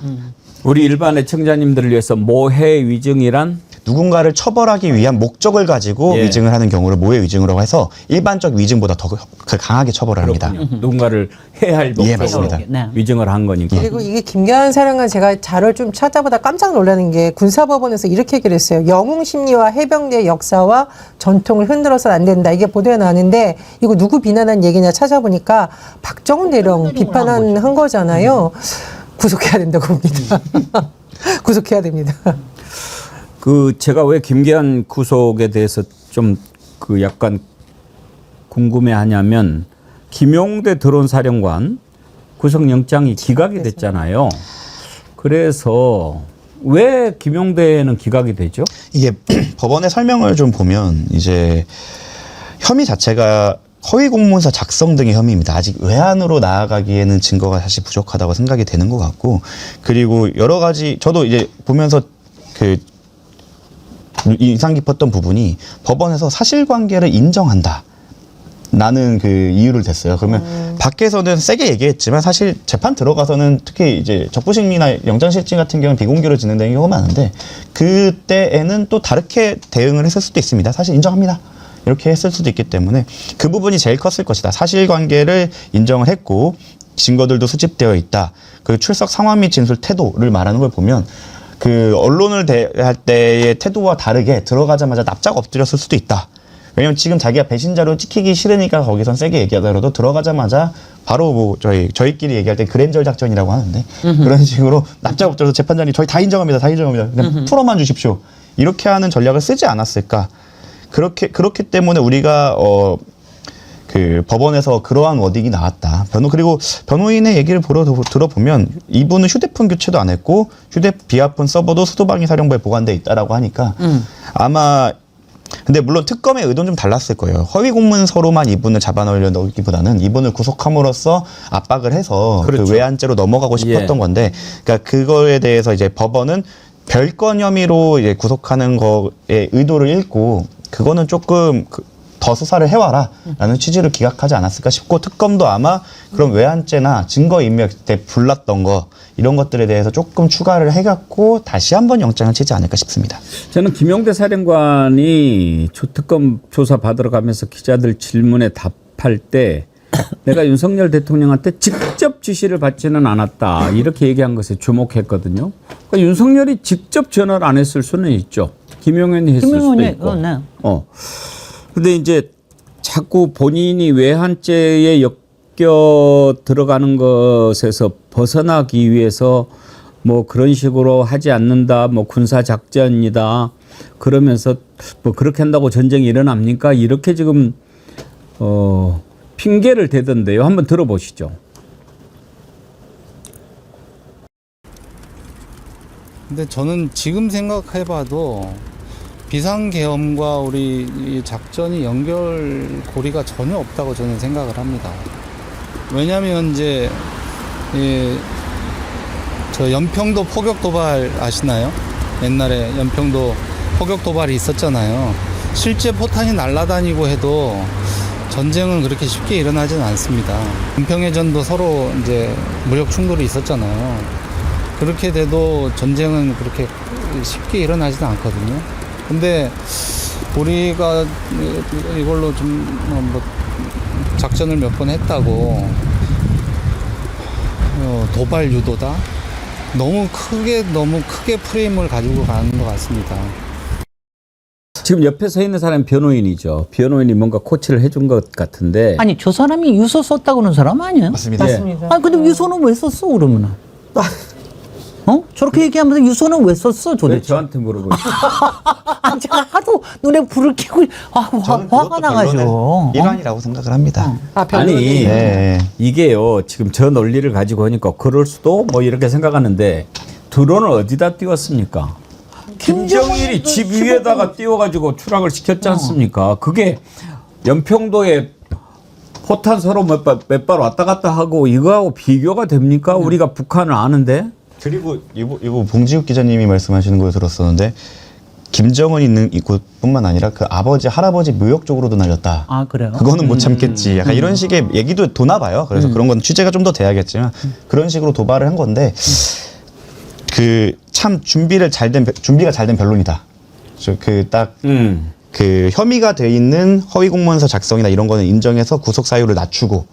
우리 일반 애청자님들을 위해서 모해 위증이란 누군가를 처벌하기 위한 목적을 가지고 예. 위증을 하는 경우를 모해 위증이라고 해서 일반적 위증보다 더 강하게 처벌을 합니다. 그렇군요. 누군가를 해할 목적으로 예, 맞습니다. 네. 위증을 한 거니까. 그리고 이게 김기환 사령관 제가 자료를 좀 찾아보다 깜짝 놀라는 게 군사법원에서 이렇게 얘기를 했어요. 영웅 심리와 해병대의 역사와 전통을 흔들어서는 안 된다. 이게 보도에 나왔는데 이거 누구 비난한 얘기냐 찾아보니까 박정훈 대령 비판한 거잖아요. 구속해야 된다고 봅니다. 구속해야 됩니다. 그 제가 왜 김기환 구속에 대해서 좀 그 약간 궁금해하냐면 김용대 드론사령관 구속영장이 기각이 됐잖아요. 그래서 왜 김용대는 기각이 되죠? 이게 법원의 설명을 좀 보면 이제 혐의 자체가 허위 공문서 작성 등의 혐의입니다. 아직 외환으로 나아가기에는 증거가 사실 부족하다고 생각이 되는 것 같고, 그리고 여러 가지 저도 이제 보면서 그 인상 깊었던 부분이 법원에서 사실관계를 인정한다. 라는 그 이유를 댔어요. 그러면 밖에서는 세게 얘기했지만 사실 재판 들어가서는 특히 이제 적부심리나 영장실질 같은 경우는 비공개로 진행되는 경우가 많은데 그때에는 또 다르게 대응을 했을 수도 있습니다. 사실 인정합니다. 이렇게 했을 수도 있기 때문에 그 부분이 제일 컸을 것이다. 사실관계를 인정을 했고 증거들도 수집되어 있다. 그 출석 상황 및 진술 태도를 말하는 걸 보면 그 언론을 대할 때의 태도와 다르게 들어가자마자 납작 엎드렸을 수도 있다. 왜냐면 지금 자기가 배신자로 찍히기 싫으니까 거기선 세게 얘기하더라도 들어가자마자 바로 뭐 저희끼리 얘기할 때 그랜절 작전이라고 하는데 그런 식으로 납작 엎드려서 재판장이 저희 다 인정합니다. 다 인정합니다. 그냥 풀어만 주십시오. 이렇게 하는 전략을 쓰지 않았을까. 그렇기 때문에 우리가 그 법원에서 그러한 워딩이 나왔다. 그리고 변호인의 얘기를 들어보면 이분은 휴대폰 교체도 안 했고 비아폰 서버도 수도방위 사령부에 보관돼 있다라고 하니까 아마 근데 물론 특검의 의도는 좀 달랐을 거예요. 허위 공문서로만 이분을 잡아넣으려 넣기보다는 이분을 구속함으로써 압박을 해서 그렇죠. 그 외환죄로 넘어가고 싶었던 예. 건데, 그러니까 그거에 대해서 이제 법원은 별건 혐의로 이제 구속하는 거에 의도를 읽고 그거는 조금 더 수사를 해와라라는 취지를 기각하지 않았을까 싶고, 특검도 아마 그런 외환죄나 증거인멸 때 불났던 거 이런 것들에 대해서 조금 추가를 해갖고 다시 한번 영장을 치지 않을까 싶습니다. 저는 김용대 사령관이 특검 조사 받으러 가면서 기자들 질문에 답할 때 내가 윤석열 대통령한테 직접 지시를 받지는 않았다 이렇게 얘기한 것에 주목했거든요. 그러니까 윤석열이 직접 전화를 안 했을 수는 있죠. 김용현이 했을 수도 있고. 네. 근데 이제 자꾸 본인이 외환죄에 엮여 들어가는 것에서 벗어나기 위해서 뭐 그런 식으로 하지 않는다, 뭐 군사 작전이다 그러면서 뭐 그렇게 한다고 전쟁이 일어납니까? 이렇게 지금 핑계를 대던데요. 한번 들어보시죠. 근데 저는 지금 생각해봐도 비상계엄과 우리 이 작전이 연결고리가 전혀 없다고 저는 생각을 합니다. 왜냐하면 이제 저 연평도 포격 도발 아시나요? 옛날에 연평도 포격 도발이 있었잖아요. 실제 포탄이 날아다니고 해도 전쟁은 그렇게 쉽게 일어나지는 않습니다. 연평해전도 서로 이제 무력 충돌이 있었잖아요. 그렇게 돼도 전쟁은 그렇게 쉽게 일어나지는 않거든요. 근데 우리가 이걸로 좀 뭐 작전을 몇 번 했다고 도발 유도다? 너무 크게 프레임을 가지고 가는 것 같습니다. 지금 옆에 서 있는 사람이 변호인이죠. 변호인이 뭔가 코치를 해준 것 같은데. 아니 저 사람이 유서 썼다고 그러는 사람 아니야? 맞습니다. 맞습니다. 아니 근데 유서는 왜 썼어 그러면은? 저렇게 얘기하면서 유서는 왜 썼어 왜 도대체? 저한테 물어보죠? 아니 제가 하도 눈에 불을 켜고 저는 화가 그것도 나가지고. 변론의 일환이라고 생각을 합니다. 아니 네. 이게요 지금 저 논리를 가지고 하니까 그럴 수도 뭐 이렇게 생각하는데 드론을 어디다 띄웠습니까? 김정일이 집 위에다가 띄워가지고 추락을 시켰지 않습니까? 그게 연평도에 포탄 서로 몇 발 왔다 갔다 하고 이거하고 비교가 됩니까? 우리가 북한을 아는데. 그리고 이거 봉지욱 기자님이 말씀하시는 걸 들었었는데 김정은 있는 이곳뿐만 아니라 그 아버지 할아버지 묘역 쪽으로도 날렸다. 아 그래요? 그거는 못 참겠지. 약간 이런 식의 얘기도 도나 봐요. 그래서 그런 건 취재가 좀 더 돼야겠지만 그런 식으로 도발을 한 건데 그 참 준비가 잘 된 변론이다. 그 혐의가 돼 있는 허위 공문서 작성이나 이런 거는 인정해서 구속 사유를 낮추고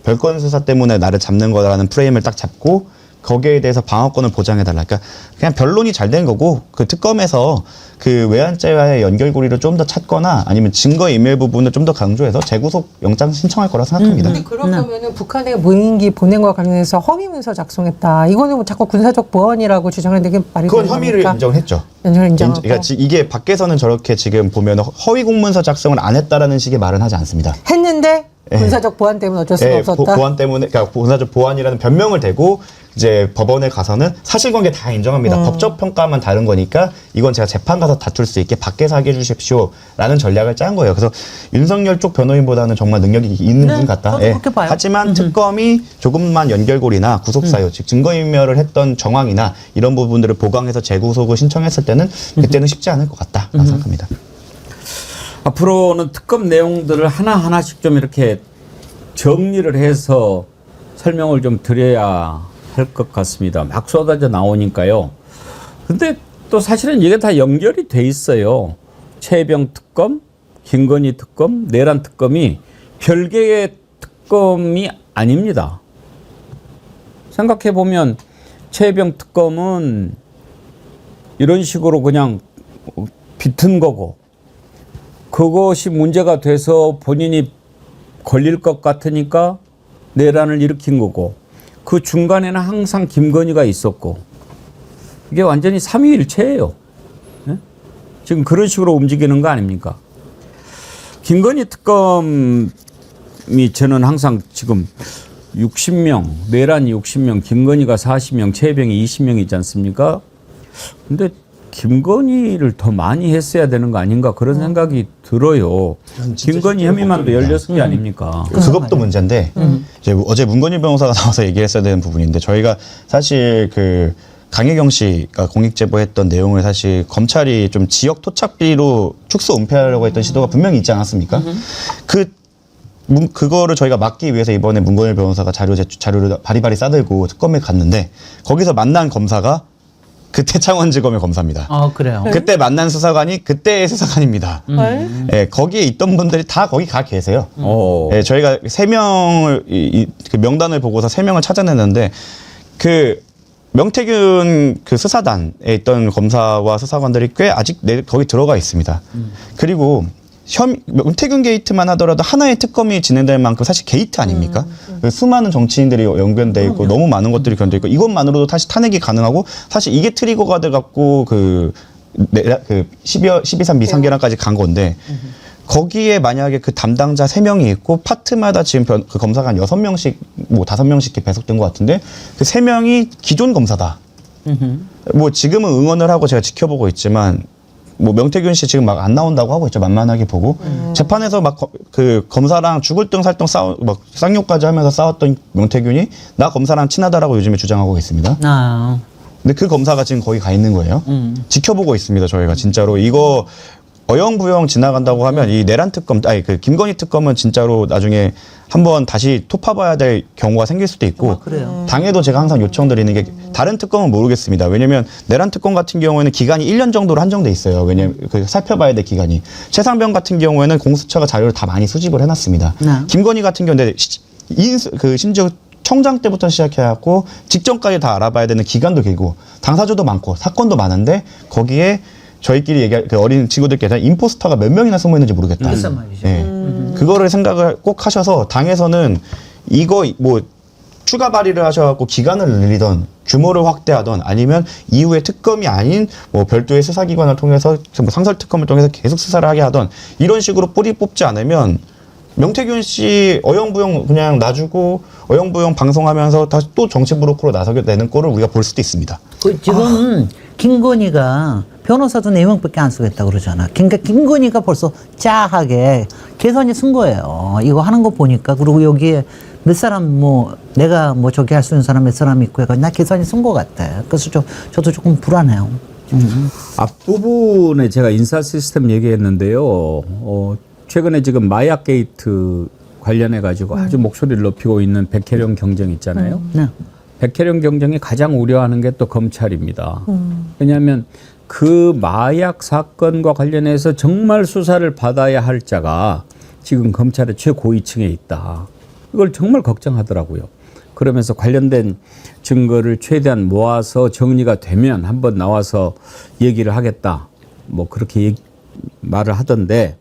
별건 수사 때문에 나를 잡는 거라는 프레임을 딱 잡고 거기에 대해서 방어권을 보장해달라. 그러니까 그냥 변론이 잘 된 거고 그 특검에서 그 외환죄와의 연결고리를 좀 더 찾거나 아니면 증거인멸 부분을 좀 더 강조해서 재구속 영장 신청할 거라 생각합니다. 근데 그럴 거면은 북한에 무인기 보낸 거 관련해서 허위 문서 작성했다. 이거는 뭐 자꾸 군사적 보안이라고 주장하는데 이게 말이 그건 되는 혐의를 겁니까? 인정했죠. 인정하고. 그러니까 이게 밖에서는 저렇게 지금 보면 허위 공문서 작성을 안 했다라는 식의 말은 하지 않습니다. 했는데 군사적 보안 때문에 어쩔 수가 없었다. 보안 때문에 그러니까 군사적 보안이라는 변명을 대고 이제 법원에 가서는 사실관계 다 인정합니다. 법적 평가만 다른 거니까 이건 제가 재판 가서 다툴 수 있게 밖에서 하게 해주십시오라는 전략을 짠 거예요. 그래서 윤석열 쪽 변호인보다는 정말 능력이 있는 분 같다. 저도 그렇게 봐요. 하지만 특검이 조금만 연결고리나 구속사유, 즉 증거인멸을 했던 정황이나 이런 부분들을 보강해서 재구속을 신청했을 때는 그때는 쉽지 않을 것 같다라고 생각합니다. 앞으로는 특검 내용들을 하나하나씩 좀 이렇게 정리를 해서 설명을 좀 드려야 할 것 같습니다. 막 쏟아져 나오니까요. 근데 또 사실은 이게 다 연결이 돼 있어요. 최병 특검, 김건희 특검, 내란 특검이 별개의 특검이 아닙니다. 생각해 보면 최병 특검은 이런 식으로 그냥 비튼 거고 그것이 문제가 돼서 본인이 걸릴 것 같으니까 내란을 일으킨 거고 그 중간에는 항상 김건희가 있었고 이게 완전히 삼위일체예요. 네? 지금 그런 식으로 움직이는 거 아닙니까? 김건희 특검이 저는 항상 지금 60명, 내란이 60명, 김건희가 40명, 최병이 20명이지 않습니까? 근데 김건희를 더 많이 했어야 되는 거 아닌가 그런 생각이 들어요. 김건희 혐의만도 16개 아닙니까? 그것도 문제인데 이제 어제 문건일 변호사가 나와서 얘기했어야 되는 부분인데 저희가 사실 그 강혜경 씨가 공익제보했던 내용을 사실 검찰이 좀 지역 토착비로 축소 은폐하려고 했던 시도가 분명히 있지 않았습니까? 그거를 저희가 막기 위해서 이번에 문건일 변호사가 자료를 바리바리 싸들고 특검에 갔는데 거기서 만난 검사가 그때 창원지검의 검사입니다. 아 그래요. 그때 만난 수사관이 그때의 수사관입니다. 예, 거기에 있던 분들이 다 거기 가 계세요. 예, 저희가 3명을 그 명단을 보고서 3명을 찾아냈는데 그 명태균 그 수사단에 있던 검사와 수사관들이 꽤 아직 거기 들어가 있습니다. 그리고 명태균 게이트만 하더라도 하나의 특검이 진행될 만큼 사실 게이트 아닙니까? 그 수많은 정치인들이 연관돼 있고 너무 많은 것들이 견져 있고 이것만으로도 다시 탄핵이 가능하고 사실 이게 트리거가 돼갖고 그 12.3 미상계란까지 간 건데 거기에 만약에 그 담당자 3명이 있고 파트마다 지금 그 검사가 한 6명씩 뭐 5명씩 이렇게 배속된 것 같은데 그 3명이 기존 검사다. 뭐 지금은 응원을 하고 제가 지켜보고 있지만 뭐 명태균 씨 지금 막 안 나온다고 하고 있죠. 만만하게 보고 재판에서 막 그 검사랑 죽을 등 살등 막 쌍욕까지 하면서 싸웠던 명태균이 나 검사랑 친하다라고 요즘에 주장하고 있습니다. 근데 그 검사가 지금 거기 가 있는 거예요. 지켜보고 있습니다. 저희가 진짜로 이거 어영부영 지나간다고 하면 이 내란 특검, 그 김건희 특검은 진짜로 나중에 한번 다시 토파봐야 될 경우가 생길 수도 있고 당에도 제가 항상 요청드리는 게 다른 특검은 모르겠습니다. 왜냐면 내란 특검 같은 경우에는 기간이 1년 정도로 한정돼 있어요. 왜냐면 그 살펴봐야 될 기간이. 최상병 같은 경우에는 공수처가 자료를 다 많이 수집을 해놨습니다. 김건희 같은 경우는 그 심지어 청장 때부터 시작해갖고 직전까지 다 알아봐야 되는 기간도 길고 당사자도 많고 사건도 많은데 거기에 저희끼리 얘기할 그 어린 친구들께서 임포스터가 몇 명이나 숨어 있는지 모르겠다. 글쎄 말이죠. 그거를 생각을 꼭 하셔서 당에서는 이거 뭐 추가 발의를 하셔갖고 기간을 늘리던 규모를 확대하던 아니면 이후에 특검이 아닌 뭐 별도의 수사기관을 통해서 뭐 상설 특검을 통해서 계속 수사를 하게 하던 이런 식으로 뿌리 뽑지 않으면 명태균 씨 어영부영 그냥 놔주고 어영부영 방송하면서 다시 또 정치 브로커로 나서게 되는 꼴을 우리가 볼 수도 있습니다. 지금 김건희가 변호사도 4명밖에 안 쓰겠다 그러잖아. 그러니까 김건희가 벌써 짜하게 계산이 쓴 거예요. 이거 하는 거 보니까. 그리고 여기에 몇 사람 뭐 내가 뭐 저기 할 수 있는 사람 몇 사람 있고 해가 나 계산이 쓴 것 같아. 그래서 저도 조금 불안해요. 앞부분에 제가 인사 시스템 얘기했는데요. 최근에 지금 마약 게이트 관련해 가지고 아주 목소리를 높이고 있는 백혜령 경정 있잖아요. 네. 백혜령 경정이 가장 우려하는 게 또 검찰입니다. 왜냐하면 그 마약 사건과 관련해서 정말 수사를 받아야 할 자가 지금 검찰의 최고위층에 있다. 이걸 정말 걱정하더라고요. 그러면서 관련된 증거를 최대한 모아서 정리가 되면 한번 나와서 얘기를 하겠다. 뭐 그렇게 말을 하던데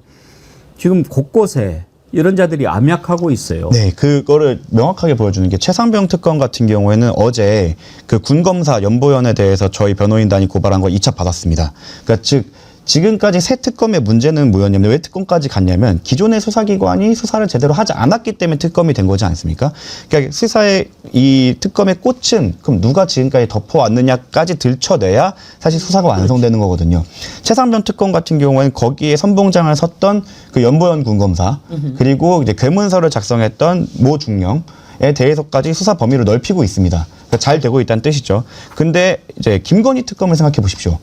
지금 곳곳에 이런 자들이 암약하고 있어요. 네, 그거를 명확하게 보여주는 게 최상병 특검 같은 경우에는 어제 그 군검사 연보연에 대해서 저희 변호인단이 고발한 거 2차 받았습니다. 그러니까 즉 지금까지 새 특검의 문제는 뭐였냐면 왜 특검까지 갔냐면 기존의 수사기관이 수사를 제대로 하지 않았기 때문에 특검이 된 거지 않습니까? 그러니까 수사의 이 특검의 꽃은 그럼 누가 지금까지 덮어왔느냐까지 들춰내야 사실 수사가 완성되는 거거든요. 최상병 특검 같은 경우에는 거기에 선봉장을 섰던 그 연보연 군검사 그리고 이제 괴문서를 작성했던 모 중령에 대해서까지 수사 범위를 넓히고 있습니다. 그러니까 잘 되고 있다는 뜻이죠. 근데 이제 김건희 특검을 생각해 보십시오.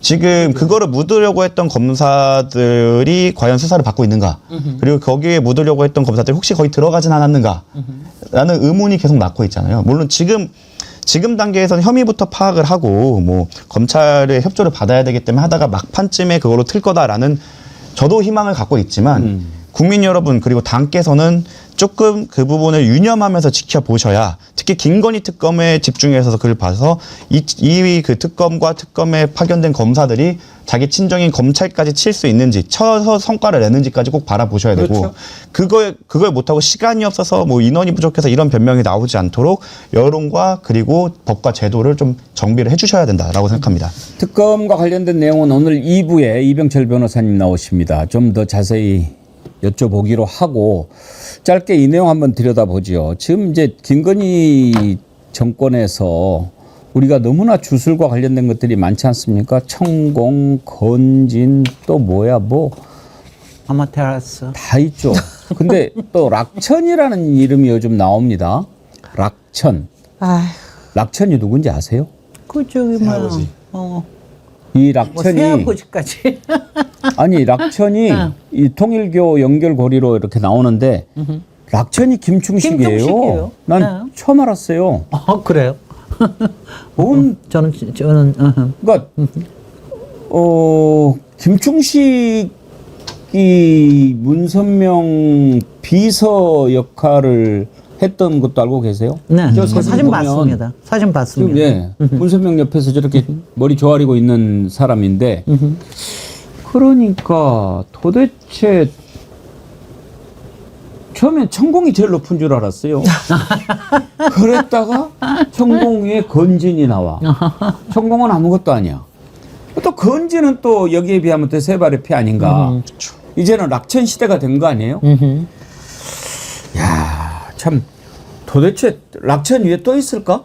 지금 그거를 묻으려고 했던 검사들이 과연 수사를 받고 있는가? 그리고 거기에 묻으려고 했던 검사들이 혹시 거기 들어가진 않았는가? 라는 의문이 계속 낳고 있잖아요. 물론 지금 단계에서는 혐의부터 파악을 하고 뭐 검찰의 협조를 받아야 되기 때문에 하다가 막판쯤에 그걸로 틀 거다라는 저도 희망을 갖고 있지만 국민 여러분 그리고 당께서는 조금 그 부분을 유념하면서 지켜보셔야 특히 김건희 특검에 집중해서 그걸 봐서 이 그 특검과 특검에 파견된 검사들이 자기 친정인 검찰까지 칠 수 있는지 쳐서 성과를 내는지까지 꼭 바라보셔야 되고 그렇죠. 그걸 못하고 시간이 없어서 뭐 인원이 부족해서 이런 변명이 나오지 않도록 여론과 그리고 법과 제도를 좀 정비를 해주셔야 된다라고 생각합니다. 특검과 관련된 내용은 오늘 2부에 이병철 변호사님 나오십니다. 좀 더 자세히 여쭤보기로 하고 짧게 이 내용 한번 들여다보죠. 지금 이제 김건희 정권에서 우리가 너무나 주술과 관련된 것들이 많지 않습니까? 천공, 건진 또 뭐야 뭐 아마테라스 다 있죠. 근데 또 락천이라는 이름이 요즘 나옵니다. 락천. 락천이 누군지 아세요? 그 저기 뭐야 이 뭐 락천이 새아버지까지 아니 락천이 이 통일교 연결고리로 이렇게 나오는데 락천이 김충식이에요. 김충식이에요. 난 처음 알았어요. 그래요? 저는 그러니까 김충식이 문선명 비서 역할을 했던 것도 알고 계세요? 네, 저 사진 보면 봤습니다. 사진 봤습니다. 지금 예, 문선명 옆에서 저렇게 머리 조아리고 있는 사람인데 그러니까 도대체 처음엔 천공이 제일 높은 줄 알았어요. 그랬다가 천공 위에 건진이 나와. 천공은 아무것도 아니야. 또 건진은 또 여기에 비하면 또 세 발의 피 아닌가. 이제는 락천 시대가 된 거 아니에요? 야, 참 도대체 락천 위에 또 있을까?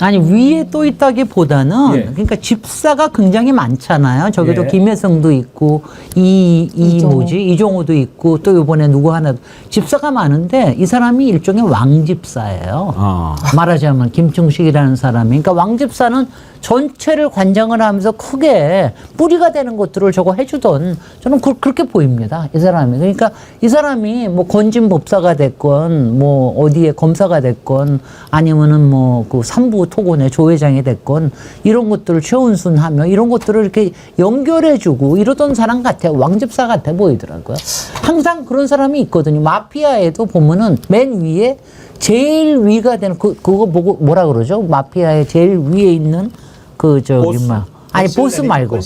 아니 위에 또 있다기보다는 예. 그러니까 집사가 굉장히 많잖아요. 저기도 예. 김혜성도 있고 이종호도 있고 또 이번에 누구 하나 집사가 많은데 이 사람이 일종의 왕집사예요. 말하자면 김충식이라는 사람이. 그러니까 왕집사는 전체를 관장을 하면서 크게 뿌리가 되는 것들을 저거 해주던 저는 그렇게 보입니다. 이 사람이. 그러니까 이 사람이 뭐 건진 법사가 됐건 뭐 어디에 검사가 됐건 아니면은 뭐 그 삼부 토곤의 조회장이 됐건 이런 것들을 최은순하며 이런 것들을 이렇게 연결해주고 이러던 사람 같아요. 왕집사 같아 보이더라고요. 항상 그런 사람이 있거든요. 마피아에도 보면은 맨 위에 제일 위가 되는 그거 보고 뭐라 그러죠? 마피아의 제일 위에 있는 그 저기 막 아니 보스 말고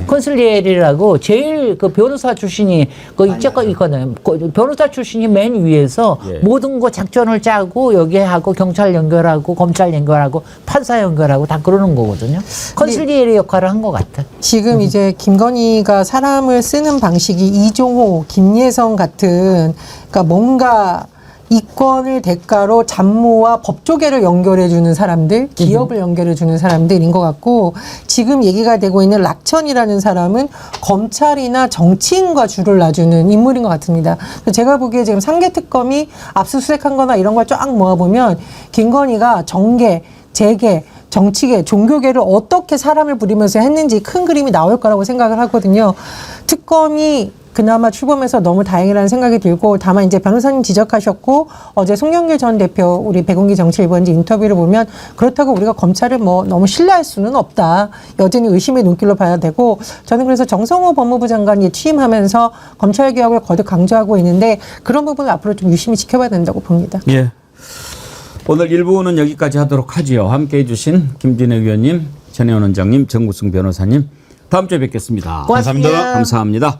콘실리에리라고 제일 그 변호사 출신이 그 이제껏 있거든요. 그 변호사 출신이 맨 위에서 예. 모든 거 작전을 짜고 여기 하고 경찰 연결하고 검찰 연결하고 판사 연결하고 다 그러는 거거든요. 콘실리에리 역할을 한 것 같아. 지금 이제 김건희가 사람을 쓰는 방식이 이종호, 김예성 같은 그러니까 뭔가 이권을 대가로 잡무와 법조계를 연결해주는 사람들, 기업을 연결해주는 사람들인 것 같고 지금 얘기가 되고 있는 락천이라는 사람은 검찰이나 정치인과 줄을 놔주는 인물인 것 같습니다. 제가 보기에 지금 상계특검이 압수수색한 거나 이런 걸 쫙 모아보면 김건희가 정계, 재계, 정치계, 종교계를 어떻게 사람을 부리면서 했는지 큰 그림이 나올 거라고 생각을 하거든요. 특검이 그나마 출범해서 너무 다행이라는 생각이 들고 다만 이제 변호사님 지적하셨고 어제 송영길 전 대표 우리 백운기 정치일보인지 인터뷰를 보면 그렇다고 우리가 검찰을 뭐 너무 신뢰할 수는 없다. 여전히 의심의 눈길로 봐야 되고 저는 그래서 정성호 법무부 장관이 취임하면서 검찰 개혁을 거듭 강조하고 있는데 그런 부분을 앞으로 좀 유심히 지켜봐야 된다고 봅니다. 예. 오늘 1부는 여기까지 하도록 하지요. 함께해 주신 김진애 위원님, 전혜원 원장님, 정구승 변호사님 다음 주에 뵙겠습니다. 고맙습니다. 감사합니다.